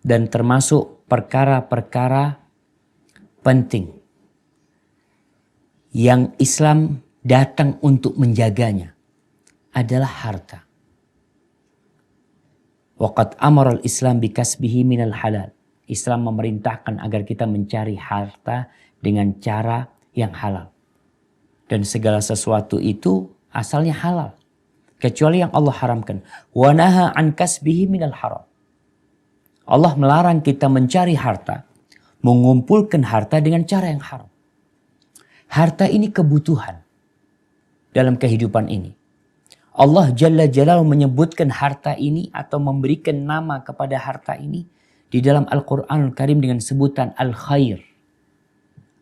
Dan termasuk perkara-perkara penting yang Islam datang untuk menjaganya adalah harta. Waqad amara al-Islam bikasbihi minal halal. Islam memerintahkan agar kita mencari harta dengan cara yang halal. Dan segala sesuatu itu asalnya halal. Kecuali yang Allah haramkan. Wa naha an kasbihi minal haram. Allah melarang kita mencari harta, mengumpulkan harta dengan cara yang haram. Harta ini kebutuhan dalam kehidupan ini. Allah Jalla Jalaluhu menyebutkan harta ini atau memberikan nama kepada harta ini di dalam Al-Quranul Karim dengan sebutan al-khair.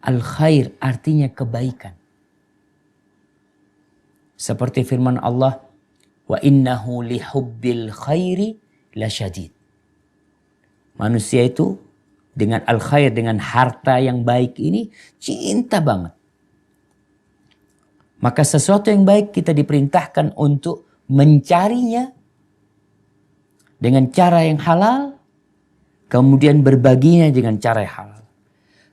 Al-khair artinya kebaikan. Seperti firman Allah, wa innahu lihubbil khairi lasyadid. Manusia itu dengan al-khair, dengan harta yang baik ini cinta banget. Maka sesuatu yang baik kita diperintahkan untuk mencarinya dengan cara yang halal, kemudian berbaginya dengan cara yang halal.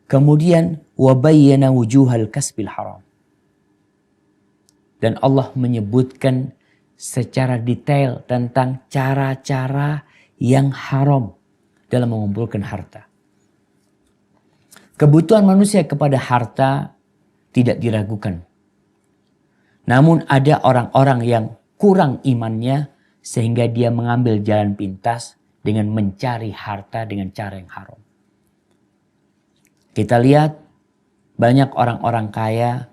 Kemudian wabayyana wujuhal kasbil haram. Dan Allah menyebutkan secara detail tentang cara-cara yang haram dalam mengumpulkan harta. Kebutuhan manusia kepada harta tidak diragukan. Namun ada orang-orang yang kurang imannya sehingga dia mengambil jalan pintas dengan mencari harta dengan cara yang haram. Kita lihat banyak orang-orang kaya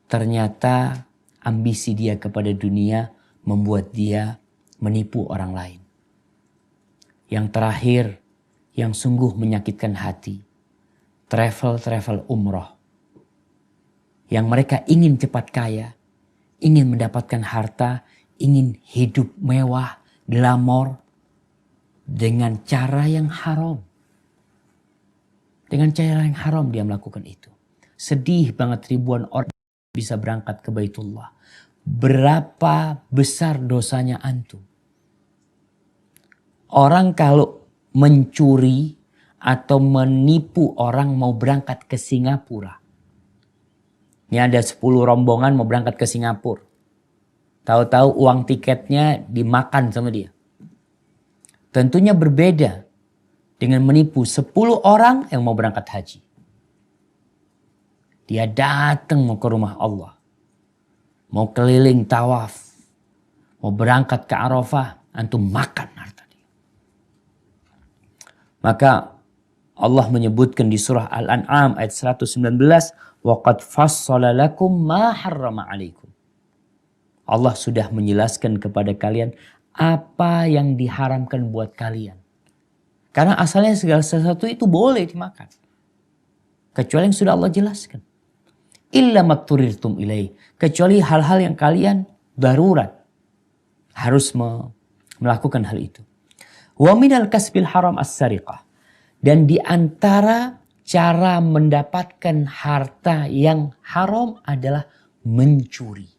ternyata ambisi dia kepada dunia membuat dia menipu orang lain. Yang terakhir yang sungguh menyakitkan hati, travel umroh. Yang mereka ingin cepat kaya, ingin mendapatkan harta, ingin hidup mewah, glamor, dengan cara yang haram. Dengan cara yang haram dia melakukan itu. Sedih banget ribuan orang bisa berangkat ke Baitullah. Berapa besar dosanya antum? Orang kalau mencuri atau menipu orang mau berangkat ke Singapura. Ini ada 10 rombongan mau berangkat ke Singapura. Tahu-tahu uang tiketnya dimakan sama dia. Tentunya berbeda dengan menipu 10 orang yang mau berangkat haji. Dia datang mau ke rumah Allah. Mau keliling tawaf. Mau berangkat ke Arafah. Antum makan harta dia. Maka Allah menyebutkan di surah Al-An'am ayat 119. وَقَدْ فَصَّلَ لَكُمْ مَا حَرَّمَ عَلَيْكُمْ. Allah sudah menjelaskan kepada kalian apa yang diharamkan buat kalian. Karena asalnya segala sesuatu itu boleh dimakan. Kecuali yang sudah Allah jelaskan. Illa matturirtum ilaih. Kecuali hal-hal yang kalian darurat. Harus melakukan hal itu. Wa minal kasbil haram as-sariqah. Dan di antara cara mendapatkan harta yang haram adalah mencuri.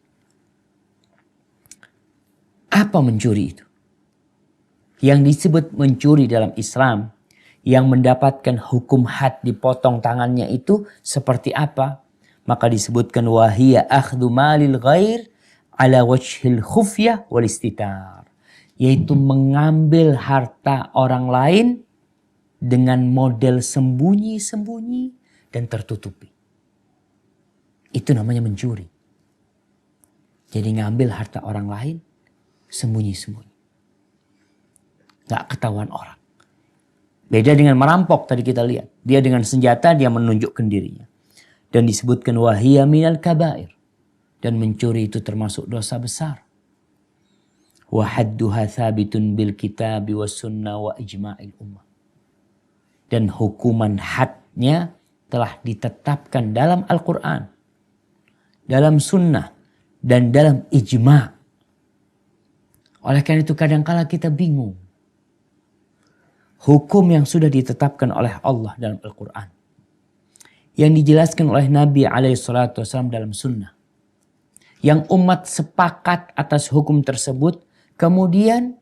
Apa mencuri itu? Yang disebut mencuri dalam Islam, yang mendapatkan hukum had dipotong tangannya itu seperti apa? Maka disebutkan wahiyya akhdhu malil ghair ala wajhil khufyah wal istitar. Yaitu mengambil harta orang lain dengan model sembunyi-sembunyi dan tertutupi. Itu namanya mencuri. Jadi ngambil harta orang lain sembunyi-sembunyi. Gak ketahuan orang. Beda dengan merampok tadi kita lihat. Dia dengan senjata dia menunjukkan dirinya. Dan disebutkan wahiyya minal kabair. Dan mencuri itu termasuk dosa besar. Wa hadduha thabitun bil kitabi was sunnah wa ijma'il ummah. Dan hukuman hadnya telah ditetapkan dalam Al-Quran, dalam sunnah, dan dalam ijma'. Oleh karena itu kadangkala kita bingung. Hukum yang sudah ditetapkan oleh Allah dalam Al-Quran. Yang dijelaskan oleh Nabi SAW dalam sunnah. Yang umat sepakat atas hukum tersebut. Kemudian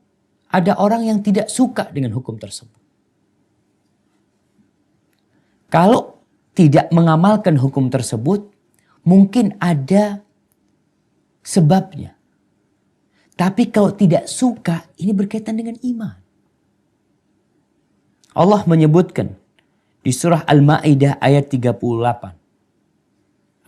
ada orang yang tidak suka dengan hukum tersebut. Kalau tidak mengamalkan hukum tersebut, mungkin ada sebabnya. Tapi kalau tidak suka, ini berkaitan dengan iman. Allah menyebutkan di surah Al-Ma'idah ayat 38.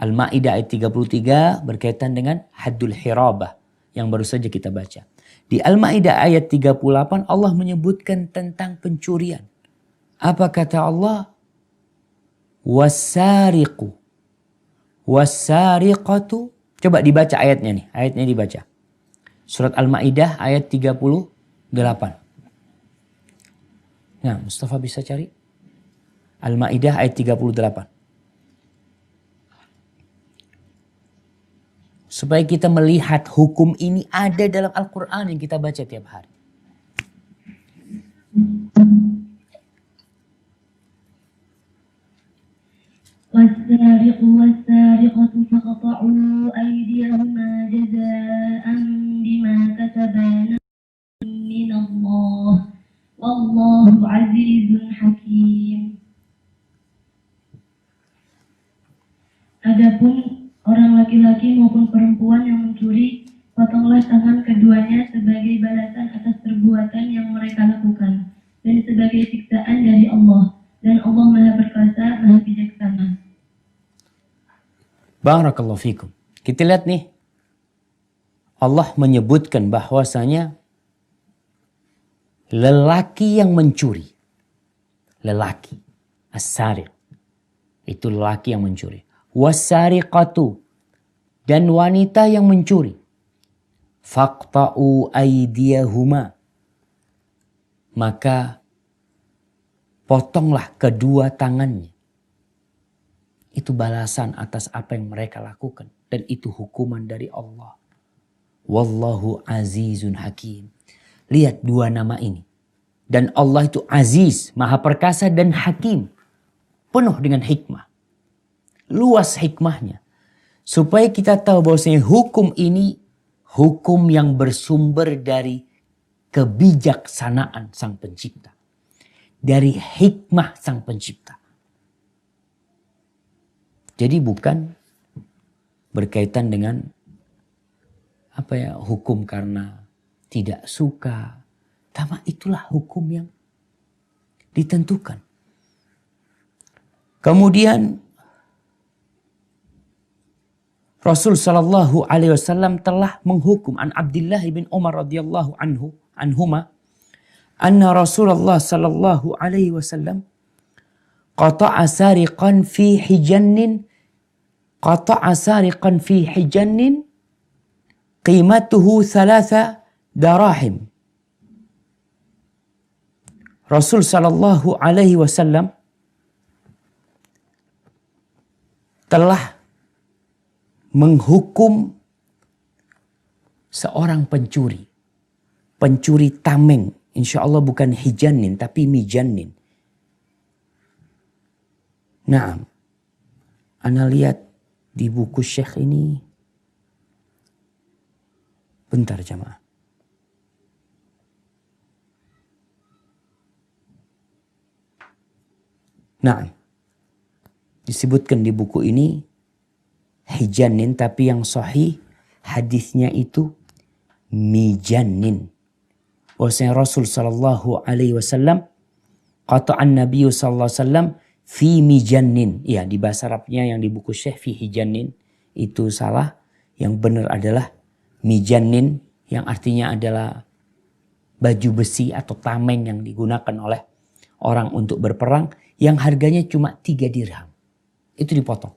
Al-Ma'idah ayat 33 berkaitan dengan haddul hirabah yang baru saja kita baca. Di Al-Ma'idah ayat 38 Allah menyebutkan tentang pencurian. Apa kata Allah? Wasariqu wasariqatu. Coba dibaca ayatnya nih. Ayatnya dibaca. Surat Al-Maidah ayat 38. Nah, Mustafa bisa cari? Al-Maidah ayat 38. Supaya kita melihat hukum ini ada dalam Al-Quran yang kita baca tiap hari. والسارق والسارقة فقطعوا أيديهما جزاء بما كسبا من الله والله عزيز حكيم. Adapun orang laki-laki maupun perempuan yang mencuri, potonglah tangan keduanya sebagai balasan atas perbuatan yang mereka lakukan dan sebagai siksaan dari Allah. Dan Allah Maha Perkasa, Maha Bijaksana. Barakallahu fikum. Kita lihat nih. Allah menyebutkan bahwasanya lelaki yang mencuri. Lelaki. As-sariq. Itu lelaki yang mencuri. Was-sariqatu. Dan wanita yang mencuri. Faqta'u aydiyahuma. Maka potonglah kedua tangannya. Itu balasan atas apa yang mereka lakukan. Dan itu hukuman dari Allah. Wallahu azizun hakim. Lihat dua nama ini. Dan Allah itu aziz, maha perkasa dan hakim. Penuh dengan hikmah. Luas hikmahnya. Supaya kita tahu bahwasanya hukum ini hukum yang bersumber dari kebijaksanaan Sang Pencipta. Dari hikmah Sang Pencipta. Jadi bukan berkaitan dengan hukum karena tidak suka. Tapi itulah hukum yang ditentukan. Kemudian Rasul sallallahu alaihi wasallam telah menghukum an Abdullah bin Umar radhiyallahu anhuma anna Rasulullah sallallahu alaihi wasallam qata'a sariqan fi hijannin qimatuhu 3 darahim. Rasul sallallahu alaihi wasallam telah menghukum seorang pencuri tameng. Insya Allah bukan hijanin tapi mijanin. Nah, ana lihat di buku Syekh ini. Bentar jamaah. Nah, disebutkan di buku ini hijanin tapi yang sahih hadisnya itu mijanin. Bahwasanya Rasul sallallahu alaihi wasallam qata'an Nabi sallallahu alaihi wasallam fi mijanin. Ya, di bahasa Arabnya yang di buku Syekh fi hijanin itu salah. Yang benar adalah mijanin yang artinya adalah baju besi atau tameng yang digunakan oleh orang untuk berperang yang harganya cuma 3 dirham. Itu dipotong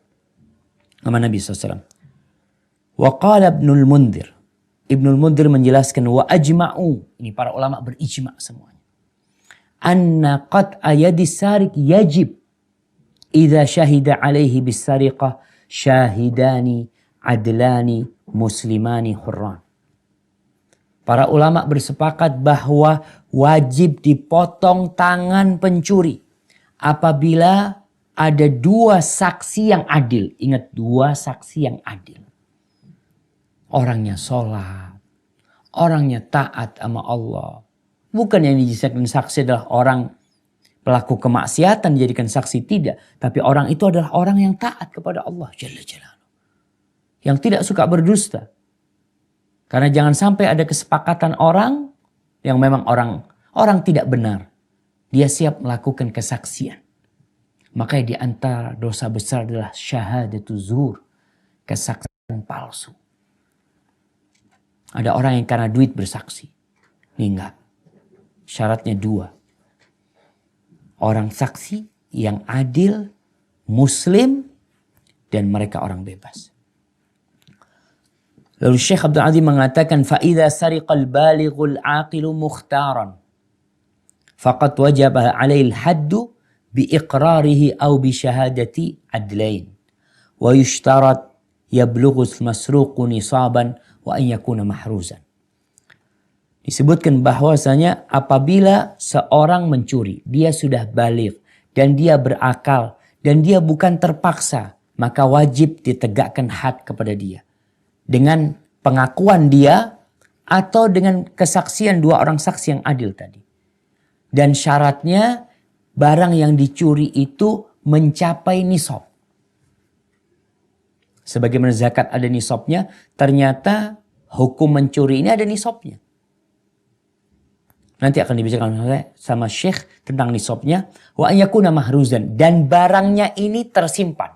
sama Nabi SAW. Wa qala Ibnul Mundhir. Ibnul Mundhir menjelaskan wa ajma'u. Ini para ulama berijma' semuanya. Anna qat'a yadi sariq yajib. Idza syahida alaihi bis-sariqah syahidani adlani muslimani hurran. Para ulama bersepakat bahwa wajib dipotong tangan pencuri apabila ada 2 saksi yang adil. Ingat, 2 saksi yang adil. Orangnya sholat. Orangnya taat sama Allah. Bukan yang dijadikan saksi adalah orang pelaku kemaksiatan dijadikan saksi. Tidak. Tapi orang itu adalah orang yang taat kepada Allah Jalla Jalaluhu. Yang tidak suka berdusta. Karena jangan sampai ada kesepakatan orang yang memang orang tidak benar. Dia siap melakukan kesaksian. Makanya di antara dosa besar adalah syahadatu zur. Kesaksian palsu. Ada orang yang karena duit bersaksi. Ini enggak. Syaratnya 2. Orang saksi yang adil, muslim, dan mereka orang bebas. Lalu Syekh Abdul Azim mengatakan, فَإِذَا سَرِقَ الْبَالِغُ الْعَاقِلُ مُخْتَارًا فَقَدْ وَجَبَ عَلَيْهِ الْحَدُّ بِإِقْرَارِهِ أَوْ بِشَهَادَةِ عَدْلَيْنِ وَيُشْتَرَطْ يَبْلُغُ الْمَسْرُوقُ نِصَابًا وَأَنْ يَكُونَ مَحْرُوزًا. Disebutkan bahwasanya apabila seorang mencuri, dia sudah baligh dan dia berakal dan dia bukan terpaksa, maka wajib ditegakkan had kepada dia. Dengan pengakuan dia atau dengan kesaksian dua orang saksi yang adil tadi. Dan syaratnya barang yang dicuri itu mencapai nisab. Sebagaimana zakat ada nisabnya, ternyata hukum mencuri ini ada nisabnya. Nanti akan dibicarakan sama Syekh tentang nisabnya. Wa yakuna mahruzan, dan barangnya ini tersimpan.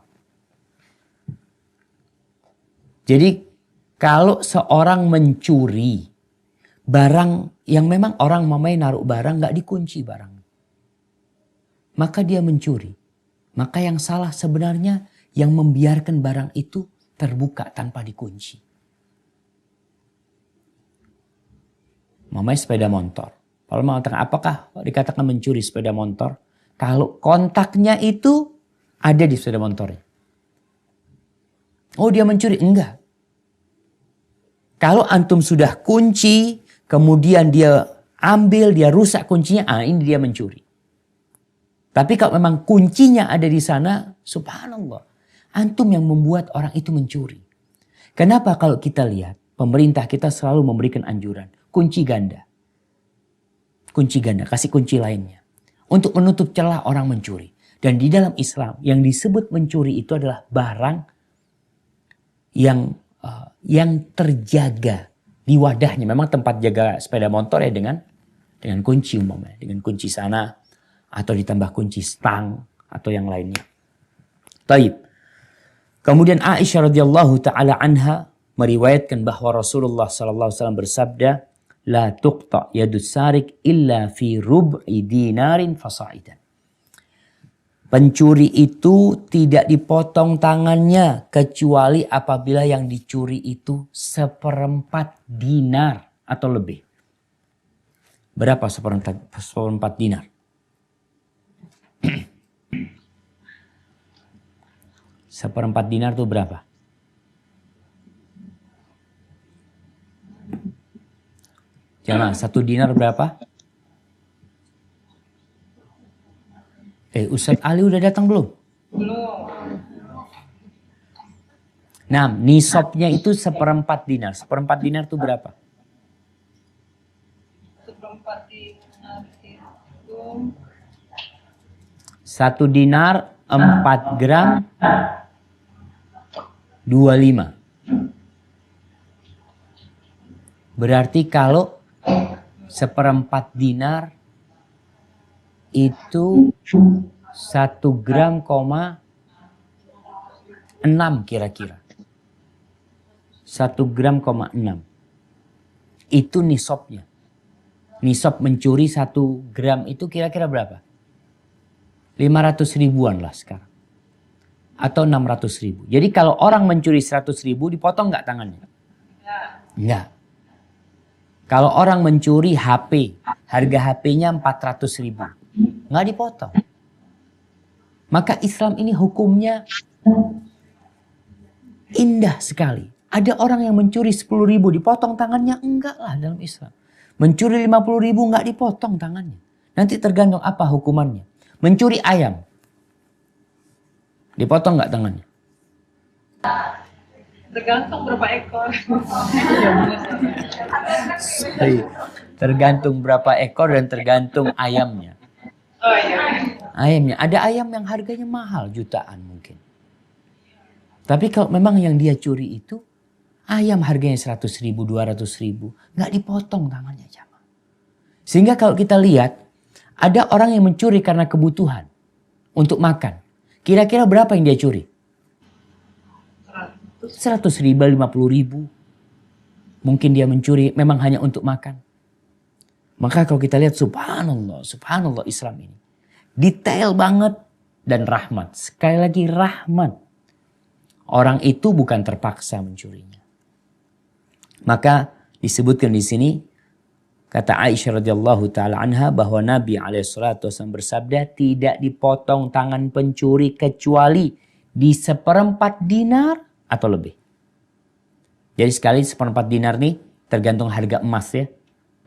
Jadi kalau seorang mencuri barang yang memang orang mamai naruh barang nggak dikunci barang, maka dia mencuri. Maka yang salah sebenarnya yang membiarkan barang itu terbuka tanpa dikunci. Mamai sepeda motor. Kalau mengatakan apakah dikatakan mencuri sepeda motor? Kalau kontaknya itu ada di sepeda motornya. Oh, dia mencuri? Enggak. Kalau antum sudah kunci, kemudian dia ambil, dia rusak kuncinya, ini dia mencuri. Tapi kalau memang kuncinya ada di sana, subhanallah, antum yang membuat orang itu mencuri. Kenapa kalau kita lihat, pemerintah kita selalu memberikan anjuran, kunci ganda. Kunci ganda, kasih kunci lainnya. Untuk menutup celah orang mencuri. Dan di dalam Islam, yang disebut mencuri itu adalah barang yang terjaga di wadahnya. Memang tempat jaga sepeda motor ya dengan kunci umumnya. Dengan kunci sana atau ditambah kunci stang atau yang lainnya. Taib. Kemudian Aisyah radhiyallahu taala anha meriwayatkan bahwa Rasulullah sallallahu alaihi wasallam bersabda, la tuqta yadus sarik illa fi rub'i dinarin fasaidan. Pencuri itu tidak dipotong tangannya kecuali apabila yang dicuri itu 1/4 dinar atau lebih. Berapa 1/4 dinar? 1/4 dinar itu berapa? Jangan, 1 dinar berapa? Ustadz Ali udah datang belum? Belum. Nah, nisabnya itu 1/4 dinar. 1/4 dinar itu berapa? 1/4 dinar itu 1 dinar 4 gram 25. Berarti kalau 1/4 dinar itu 1 gram, 6 kira-kira. 1 gram, 6. Itu nisabnya. Nisab mencuri 1 gram itu kira-kira berapa? 500 ribuan lah sekarang. Atau 600 ribu. Jadi kalau orang mencuri 100 ribu dipotong nggak tangannya? Enggak. Kalau orang mencuri HP, harga HP-nya 400 ribu. Nggak dipotong. Maka Islam ini hukumnya indah sekali. Ada orang yang mencuri 10 ribu dipotong tangannya? Enggak lah dalam Islam. Mencuri 50 ribu nggak dipotong tangannya. Nanti tergantung apa hukumannya. Mencuri ayam. Dipotong nggak tangannya? tergantung berapa ekor. Tergantung berapa ekor dan tergantung ayamnya. Oh iya. Ayamnya. Ada ayam yang harganya mahal, jutaan mungkin. Tapi kalau memang yang dia curi itu, ayam harganya 100 ribu, 200 ribu. Nggak dipotong tangannya. Sehingga kalau kita lihat, ada orang yang mencuri karena kebutuhan untuk makan. Kira-kira berapa yang dia curi? 100 ribu, 50 ribu. Mungkin dia mencuri memang hanya untuk makan. Maka kalau kita lihat subhanallah, subhanallah Islam ini. Detail banget dan rahmat. Sekali lagi rahmat. Orang itu bukan terpaksa mencurinya. Maka disebutkan di sini kata Aisyah radhiyallahu taala anha bahwa Nabi alaihissalatu wasallam bersabda, tidak dipotong tangan pencuri kecuali di 1/4 dinar atau lebih. Jadi sekali 1/4 dinar nih tergantung harga emas ya.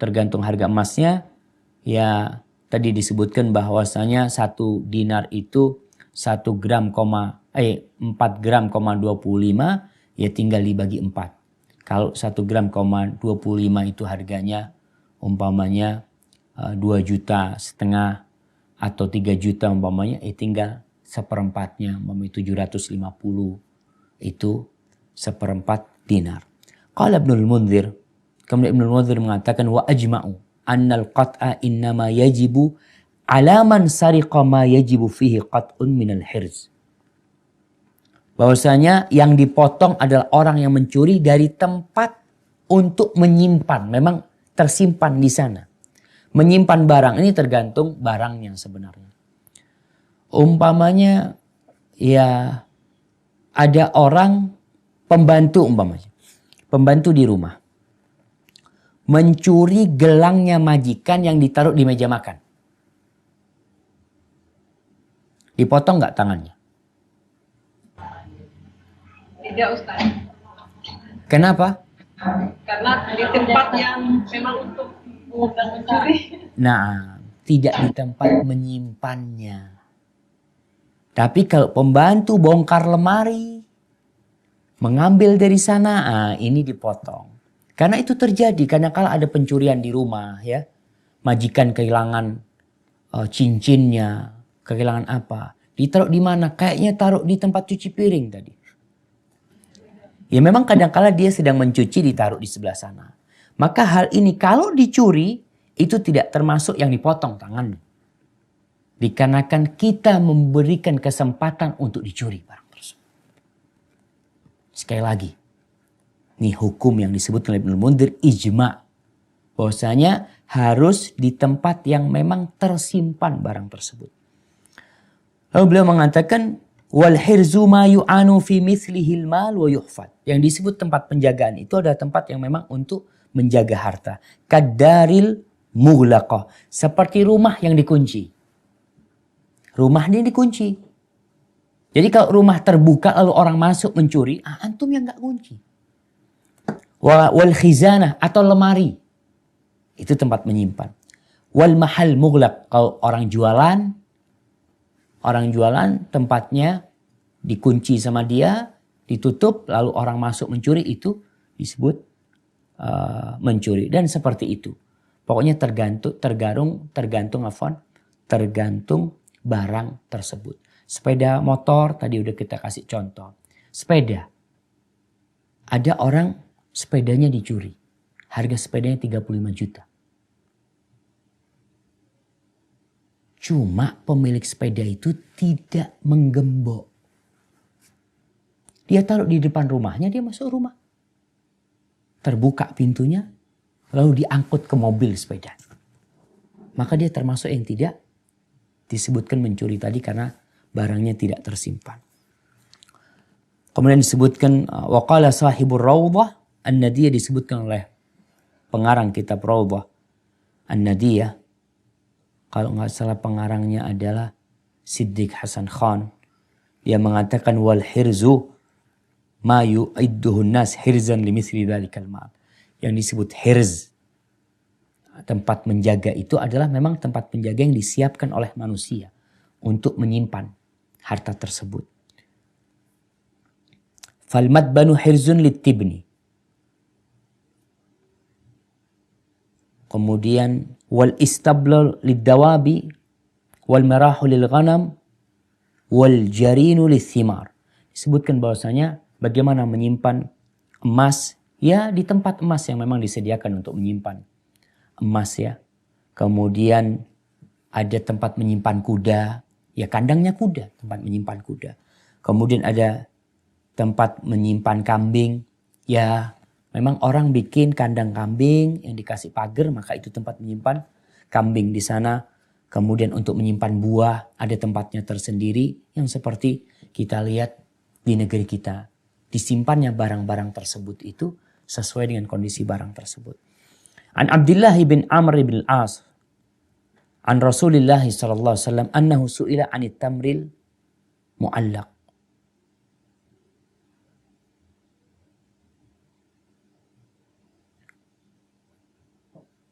Tergantung harga emasnya ya, tadi disebutkan bahwasanya 1 dinar itu 4 gram, 4,25 ya tinggal dibagi 4. Kalau 1 gram, 25 itu harganya umpamanya 2,5 juta atau 3 juta umpamanya, tinggal 1/4-nya, umpamanya 750 itu 1/4 dinar. Qala Ibnul Munzir, kemudian Ibnul Munzir mengatakan wa ajma'u annal qat'a innama yajibu ala man sariqa ma yajibu fihi qat'un minal hirz. Bahwasanya yang dipotong adalah orang yang mencuri dari tempat untuk menyimpan, memang tersimpan di sana. Menyimpan barang ini tergantung barang yang sebenarnya. Umpamanya ya ada orang pembantu umpamanya. Pembantu di rumah. Mencuri gelangnya majikan yang ditaruh di meja makan. Dipotong nggak tangannya? Tidak, Ustaz. Kenapa? Karena di tempat yang memang untuk mencuri. Nah, tidak di tempat menyimpannya. Tapi kalau pembantu bongkar lemari, mengambil dari sana, ini dipotong. Karena itu terjadi, karena kalau ada pencurian di rumah ya, majikan kehilangan cincinnya, kehilangan apa, ditaruh di mana? Kayaknya taruh di tempat cuci piring tadi. Ya memang kadang-kala dia sedang mencuci ditaruh di sebelah sana. Maka hal ini kalau dicuri itu tidak termasuk yang dipotong tangannya. Dikarenakan kita memberikan kesempatan untuk dicuri barang tersebut. Sekali lagi. Ini hukum yang disebut oleh Ibnul Munzir ijma'. Bahwasanya harus di tempat yang memang tersimpan barang tersebut. Lalu beliau mengatakan wal hirzu ma yu'anu fi mithlihil mal wa yuhfad. Yang disebut tempat penjagaan itu adalah tempat yang memang untuk menjaga harta. Kadaril mughlaqah. Seperti rumah yang dikunci. Rumah ini dikunci. Jadi kalau rumah terbuka lalu orang masuk mencuri, antum yang gak kunci. Wal khizanah atau lemari. Itu tempat menyimpan. Wal mahal mughlaq. Kalau orang jualan tempatnya dikunci sama dia, ditutup, lalu orang masuk mencuri, itu disebut mencuri. Dan seperti itu. Pokoknya tergantung barang tersebut. Sepeda motor, tadi udah kita kasih contoh. Sepeda. Ada orang sepedanya dicuri. Harga sepedanya 35 juta. Cuma pemilik sepeda itu tidak menggembok. Dia taruh di depan rumahnya, dia masuk rumah. Terbuka pintunya, lalu diangkut ke mobil sepeda. Maka dia termasuk yang tidak disebutkan mencuri tadi karena barangnya tidak tersimpan. Kemudian disebutkan waqala sahibur rawdah an-nadiyah, disebutkan oleh pengarang kitab Rawdah an-nadiyah. Kalau nggak salah pengarangnya adalah Siddiq Hasan Khan. Dia mengatakan wal hirzu ma yu'idduhun nas hirzan limithli dhalikal mal. Yang disebut hirz, tempat menjaga, itu adalah memang tempat penjaga yang disiapkan oleh manusia untuk menyimpan harta tersebut. Fal madbanu hirzun litibni. Kemudian wal istablu liddawabi wal merahu lil ghanam wal jarinu lithimar. Disebutkan bahwasanya bagaimana menyimpan emas ya di tempat emas yang memang disediakan untuk menyimpan emas ya. Kemudian ada tempat menyimpan kuda, ya kandangnya kuda, tempat menyimpan kuda. Kemudian ada tempat menyimpan kambing, ya memang orang bikin kandang kambing yang dikasih pagar, maka itu tempat menyimpan kambing di sana. Kemudian untuk menyimpan buah ada tempatnya tersendiri yang seperti kita lihat di negeri kita. Disimpannya barang-barang tersebut itu sesuai dengan kondisi barang tersebut. An Abdullah bin Amr bin Al-As an Rasulillah sallallahu alaihi wasallam annahu su'ila 'anit tamril mu'allaq.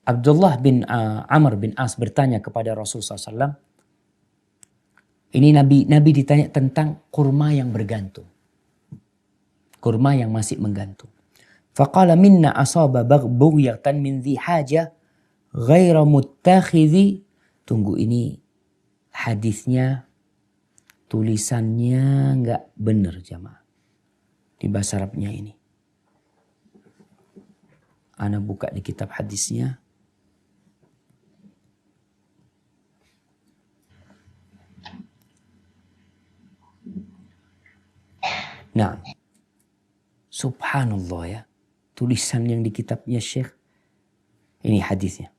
Abdullah bin Amr bin As bertanya kepada Rasulullah SAW. Ini Nabi ditanya tentang kurma yang bergantung. Kurma yang masih menggantung. Faqala minna asaba baghyatan min dhi haja ghaira muttakhidhi. Tunggu, ini hadisnya, tulisannya nggak benar jamaah. Di bahasa Arabnya ini. Ana buka di kitab hadisnya. Nah, subhanallah ya. Tulisan yang di kitabnya Syekh. Ini hadisnya.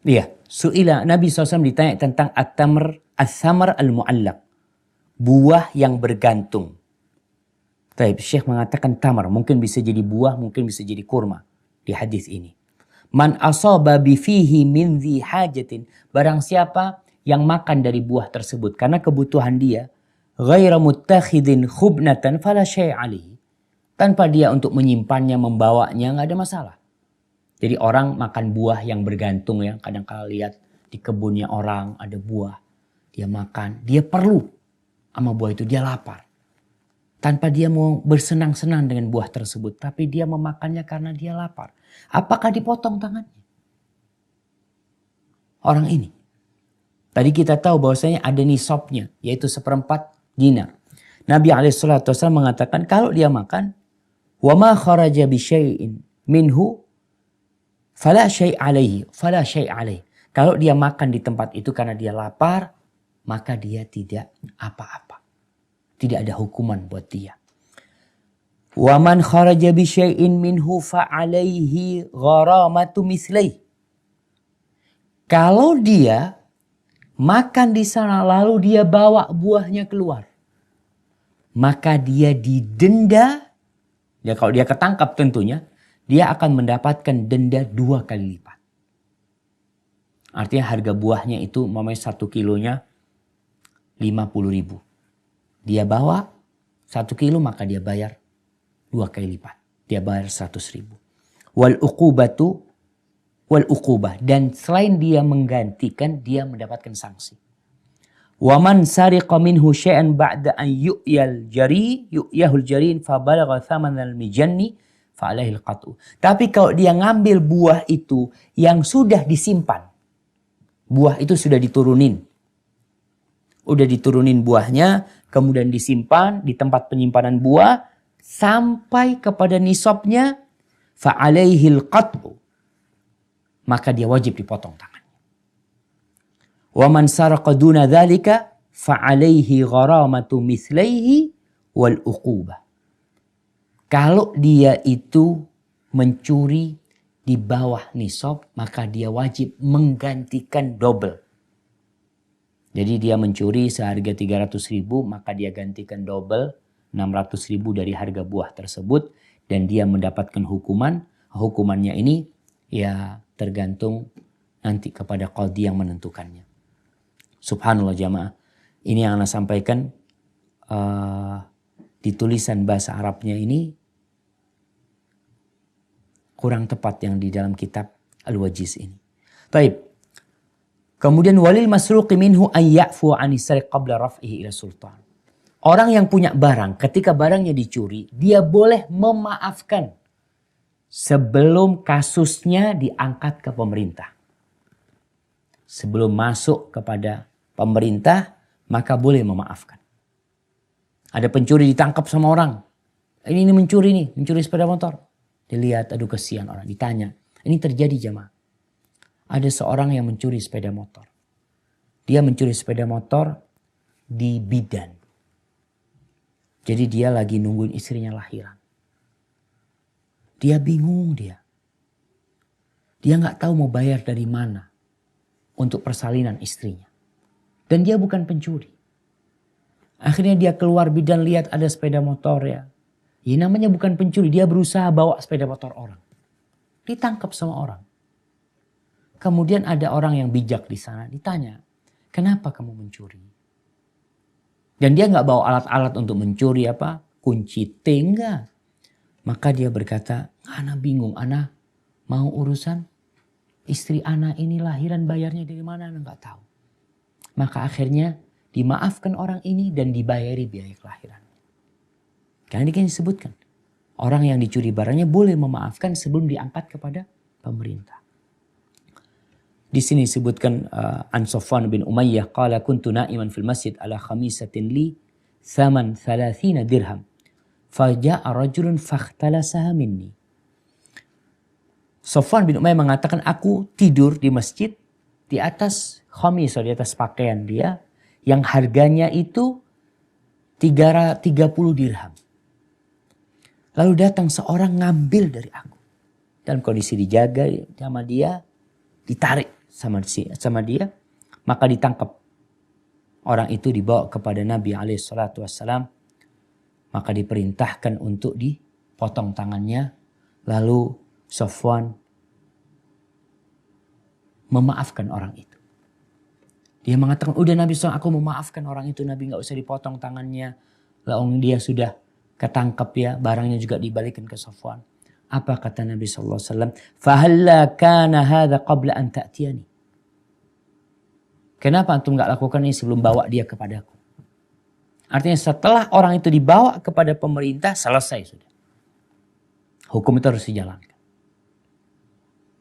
Iya, su'ila Nabi SAW ditanya tentang at-tamr al-mu'allaq. Buah yang bergantung. Taib, Syekh mengatakan tamar. Mungkin bisa jadi buah, mungkin bisa jadi kurma. Di hadis ini. Man asaba bifihi min dhi hajatin. Barang siapa yang makan dari buah tersebut karena kebutuhan dia. Ghaira muttakhidin khubnatan fala syai' alaihi. Tanpa dia untuk menyimpannya, membawanya, nggak ada masalah. Jadi orang makan buah yang bergantung ya. Kadang kala lihat di kebunnya orang ada buah. Dia makan. Dia perlu sama buah itu. Dia lapar. Tanpa dia mau bersenang-senang dengan buah tersebut. Tapi dia memakannya karena dia lapar. Apakah dipotong tangannya? Orang ini. Tadi kita tahu bahwasanya ada nisabnya. Yaitu 1/4 dinar. Nabi SAW mengatakan kalau dia makan. وَمَا خَرَجَ بِشَيْءٍ مِنْهُ فَلَا شَيْءَ عَلَيْهِ فَلَا شَيْءَ عَلَيْهِ. Kalau dia makan di tempat itu karena dia lapar. Maka dia tidak apa-apa. Tidak ada hukuman buat dia. Waman kharaja bi syai'in minhu fa alaihi gharamatu mislih. Kalau dia makan di sana lalu dia bawa buahnya keluar, maka dia didenda. Ya kalau dia ketangkap tentunya dia akan mendapatkan denda 2 kali lipat. Artinya harga buahnya itu mamanya 1 kilonya 50.000. Dia bawa 1 kilo maka dia bayar 2 kali lipat. Dia bayar 100.000. Wal uqubah. Dan selain dia menggantikan, dia mendapatkan sanksi. Waman sariqa minhu syai'an ba'da an yu'yahul jarin fa balagha thamanal mijanni fa alaihil qat'u. Tapi kalau dia ngambil buah itu yang sudah disimpan. Buah itu sudah diturunin. Udah diturunin buahnya, kemudian disimpan di tempat penyimpanan buah sampai kepada nisabnya fa alaihil qat'u. Maka dia wajib dipotong tangannya. Wa man saraqa duna dzalika fa alaihi gharamatu mislaihi wal uqubah. Kalau dia itu mencuri di bawah nisab, maka dia wajib menggantikan double. Jadi dia mencuri seharga 300.000, maka dia gantikan double 600.000 dari harga buah tersebut. Dan dia mendapatkan hukuman. Hukumannya ini ya tergantung nanti kepada qadhi yang menentukannya. Subhanallah jamaah. Ini yang Anda sampaikan di tulisan bahasa Arabnya ini kurang tepat yang di dalam kitab Al-Wajiz ini. Taib. Kemudian walil masruqi minhu an ya'fu 'anis sariq qabla raf'ihi ila sultan. Orang yang punya barang, ketika barangnya dicuri, dia boleh memaafkan sebelum kasusnya diangkat ke pemerintah. Sebelum masuk kepada pemerintah, maka boleh memaafkan. Ada pencuri ditangkap sama orang. Ini mencuri sepeda motor. Dilihat, aduh kesian orang, ditanya. Ini terjadi jamaah. Ada seorang yang mencuri sepeda motor. Dia mencuri sepeda motor di bidan. Jadi dia lagi nungguin istrinya lahiran. Dia bingung dia. Dia nggak tahu mau bayar dari mana. untuk persalinan istrinya. Dan dia bukan pencuri. Akhirnya dia keluar bidan lihat ada sepeda motor ya. Ya namanya bukan pencuri, dia berusaha bawa sepeda motor orang. Ditangkap sama orang. Kemudian ada orang yang bijak di sana ditanya, kenapa kamu mencuri? Dan dia nggak bawa alat-alat untuk mencuri apa? Kunci T enggak. Maka dia berkata, ana bingung, ana mau urusan istri ana ini lahiran bayarnya dari mana ana nggak tahu. Maka akhirnya dimaafkan orang ini dan dibayari biaya kelahiran. Karena ini kan disebutkan. Orang yang dicuri barangnya boleh memaafkan sebelum diangkat kepada pemerintah. Di sini disebutkan an Safwan bin Umayyah qala kuntu na'iman fil masjid ala khamisatin li thaman 30 dirham. Faja'a rajulun fakhtalasaha minni. Safwan bin Umayyah mengatakan aku tidur di masjid di atas khamis, di atas pakaian dia yang harganya itu 30 dirham. Lalu datang seorang ngambil dari aku. Dalam kondisi dijaga sama dia, ditarik sama dia, maka ditangkap. Orang itu dibawa kepada Nabi SAW, maka diperintahkan untuk dipotong tangannya. Lalu Safwan memaafkan orang itu. Dia mengatakan, udah Nabi SAW aku memaafkan orang itu, Nabi gak usah dipotong tangannya. Lalu dia sudah ketangkep ya, barangnya juga dibalikin ke Safwan. Apa kata Nabi SAW? Fahalla kana hadha qabla an ta'tiyani. Kenapa antum gak lakukan ini sebelum bawa dia kepadaku? Artinya setelah orang itu dibawa kepada pemerintah, selesai sudah. Hukum itu harus dijalankan.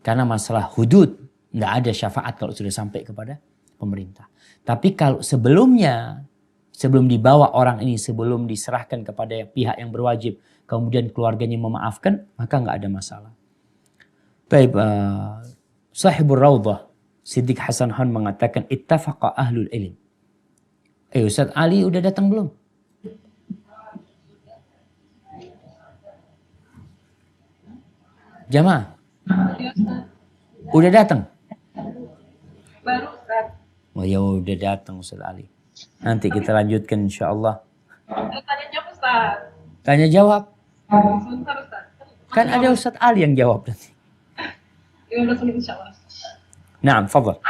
Karena masalah hudud, gak ada syafaat kalau sudah sampai kepada pemerintah. Tapi kalau sebelumnya, sebelum dibawa orang ini, sebelum diserahkan kepada pihak yang berwajib, kemudian keluarganya memaafkan, maka nggak ada masalah. Baik, Sahibur Rawdah, Siddiq Hasan Han mengatakan, ittafaqa ahlul ilm. Ustaz Ali udah datang belum? Jamaah? Udah datang? Baru Ustaz. Oh ya udah datang Ustaz Ali. Nanti kita lanjutkan insya Allah. Tanya jawab Ustaz. Tanya jawab. Sebentar Ustaz. Kan ada Ustaz Ali yang jawab nanti. 15 menit insya Allah. Naam, fadhal.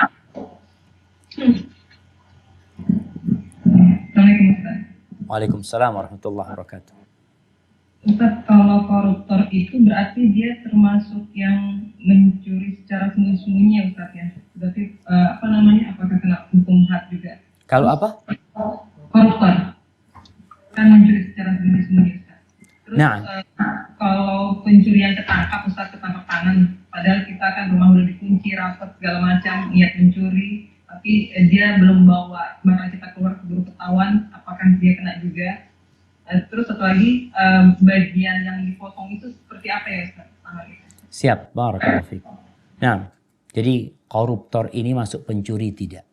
Assalamualaikum Ustaz. Waalaikumsalam warahmatullahi wabarakatuh. Ustaz, kalau koruptor itu berarti dia termasuk yang mencuri secara sembunyi-sembunyi ya Ustaz ya? Berarti apakah kena hukum had juga? Kalau apa? Koruptor kan mencuri secara sembunyi-sembunyi Ustaz. Terus Nah. Kalau pencurian ketangkap Ustaz, ketangkap tangan, padahal kita kan rumah udah dikunci, rapat segala macam, niat mencuri, tapi dia belum bawa barang kita keluar keburu ketahuan, apakah dia kena juga? Terus satu lagi, bagian yang dipotong itu seperti apa ya Ustaz? Siap, barakallahu fiik. Nah, jadi koruptor ini masuk pencuri tidak?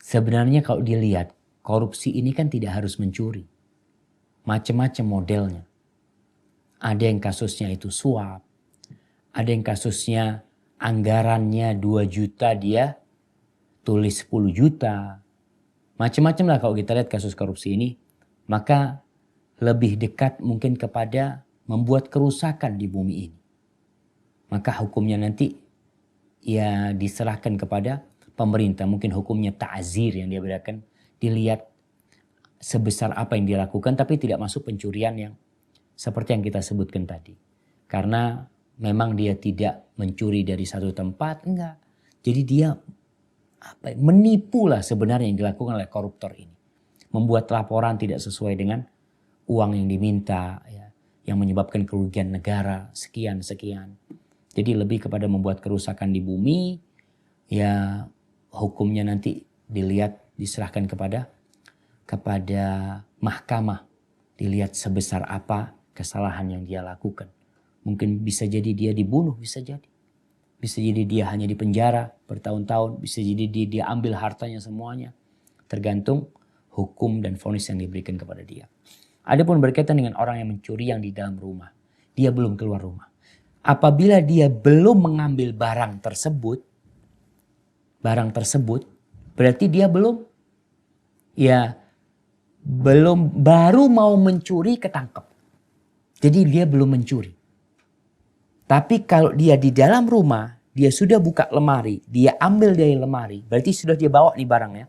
Sebenarnya kalau dilihat, korupsi ini kan tidak harus mencuri. Macam-macam modelnya. Ada yang kasusnya itu suap. Ada yang kasusnya anggarannya 2 juta dia tulis 10 juta. Macam-macam lah kalau kita lihat kasus korupsi ini. Maka lebih dekat mungkin kepada membuat kerusakan di bumi ini. Maka hukumnya nanti ya diserahkan kepada pemerintah. Mungkin hukumnya ta'zir yang dia berikan. Dilihat sebesar apa yang dilakukan tapi tidak masuk pencurian yang seperti yang kita sebutkan tadi. Karena memang dia tidak mencuri dari satu tempat, enggak. Jadi dia menipu lah sebenarnya yang dilakukan oleh koruptor ini. Membuat laporan tidak sesuai dengan uang yang diminta, ya, yang menyebabkan kerugian negara sekian-sekian. Jadi lebih kepada membuat kerusakan di bumi, ya hukumnya nanti dilihat diserahkan kepada mahkamah. Dilihat sebesar apa kesalahan yang dia lakukan. Mungkin bisa jadi dia dibunuh, bisa jadi. Bisa jadi dia hanya dipenjara bertahun-tahun, bisa jadi dia ambil hartanya semuanya. Tergantung hukum dan vonis yang diberikan kepada dia. Adapun berkaitan dengan orang yang mencuri yang di dalam rumah, dia belum keluar rumah. Apabila dia belum mengambil barang tersebut, barang tersebut, berarti dia baru mau mencuri ketangkep. Jadi dia belum mencuri. Tapi kalau dia di dalam rumah, dia sudah buka lemari, dia ambil dari lemari, berarti sudah dia bawa nih barangnya.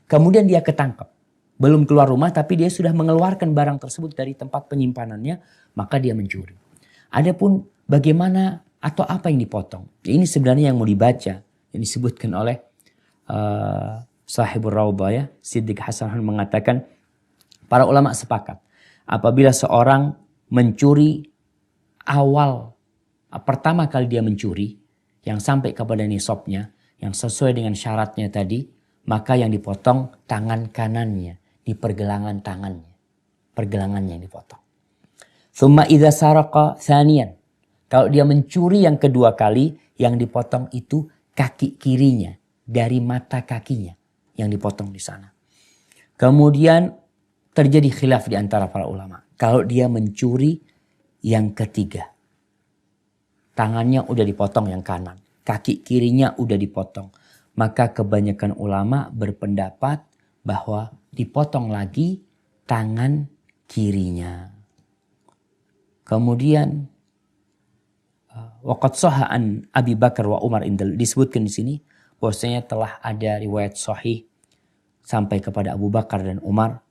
Kemudian dia ketangkep. Belum keluar rumah tapi dia sudah mengeluarkan barang tersebut dari tempat penyimpanannya, maka dia mencuri. Adapun bagaimana atau apa yang dipotong? Ini sebenarnya yang mau dibaca, yang disebutkan oleh Sahibur Raudhah ya, Siddiq Hasan mengatakan, para ulama sepakat apabila seorang mencuri pertama kali dia mencuri yang sampai kepada nisabnya yang sesuai dengan syaratnya tadi, maka yang dipotong tangan kanannya di pergelangan tangannya, pergelangannya yang dipotong. Tsumma idza saraqa tsaniyan, kalau dia mencuri yang kedua kali, yang dipotong itu kaki kirinya, dari mata kakinya yang dipotong di sana. Kemudian terjadi khilaf di antara para ulama. Kalau dia mencuri yang ketiga, tangannya udah dipotong yang kanan, kaki kirinya udah dipotong, maka kebanyakan ulama berpendapat bahwa dipotong lagi tangan kirinya. Kemudian waqad sahha an Abi Bakar wa Umar disebutkan di sini bahwasanya telah ada riwayat sahih sampai kepada Abu Bakar dan Umar.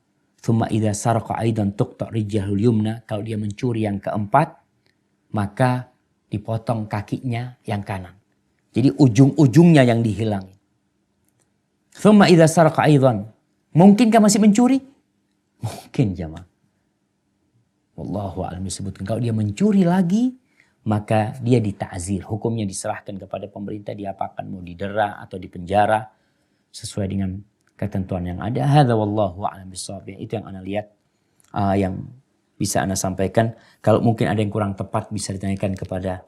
Tsumma idza saraqa aidan tuqta rijlahul yumna, kalau dia mencuri yang keempat maka dipotong kakinya yang kanan. Jadi ujung-ujungnya yang dihilangi. Tsumma idza saraqa aidan, mungkinkah masih mencuri? Mungkin jemaah. Wallahu a'lam disebutkan kalau dia mencuri lagi maka dia dita'zir, hukumnya diserahkan kepada pemerintah, diapakan, mau didera atau dipenjara sesuai dengan ketentuan yang ada. Hadza wallahu a'lam bishawab. Itu yang ana lihat, yang bisa ana sampaikan. Kalau mungkin ada yang kurang tepat bisa ditanyakan kepada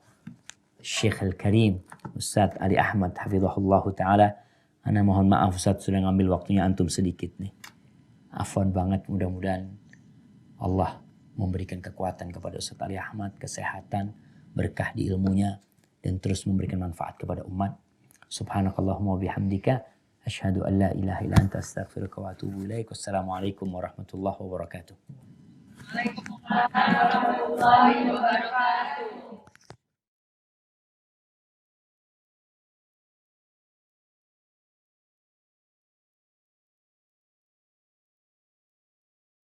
Syekh Al-Karim Ustaz Ali Ahmad hafizahullahu taala. Ana mohon maaf Ustaz sudah ngambil waktunya antum sedikit nih. Afwan banget, mudah-mudahan Allah memberikan kekuatan kepada Ustaz Ali Ahmad, kesehatan, berkah di ilmunya, dan terus memberikan manfaat kepada umat. Subhanakallahumma wa bihamdika asyhadu an la ilaha illa anta astaghfiruka wa atubu ilaik. Wassalamualaikum warahmatullahi wabarakatuh. Waalaikumsalam warahmatullahi wabarakatuh.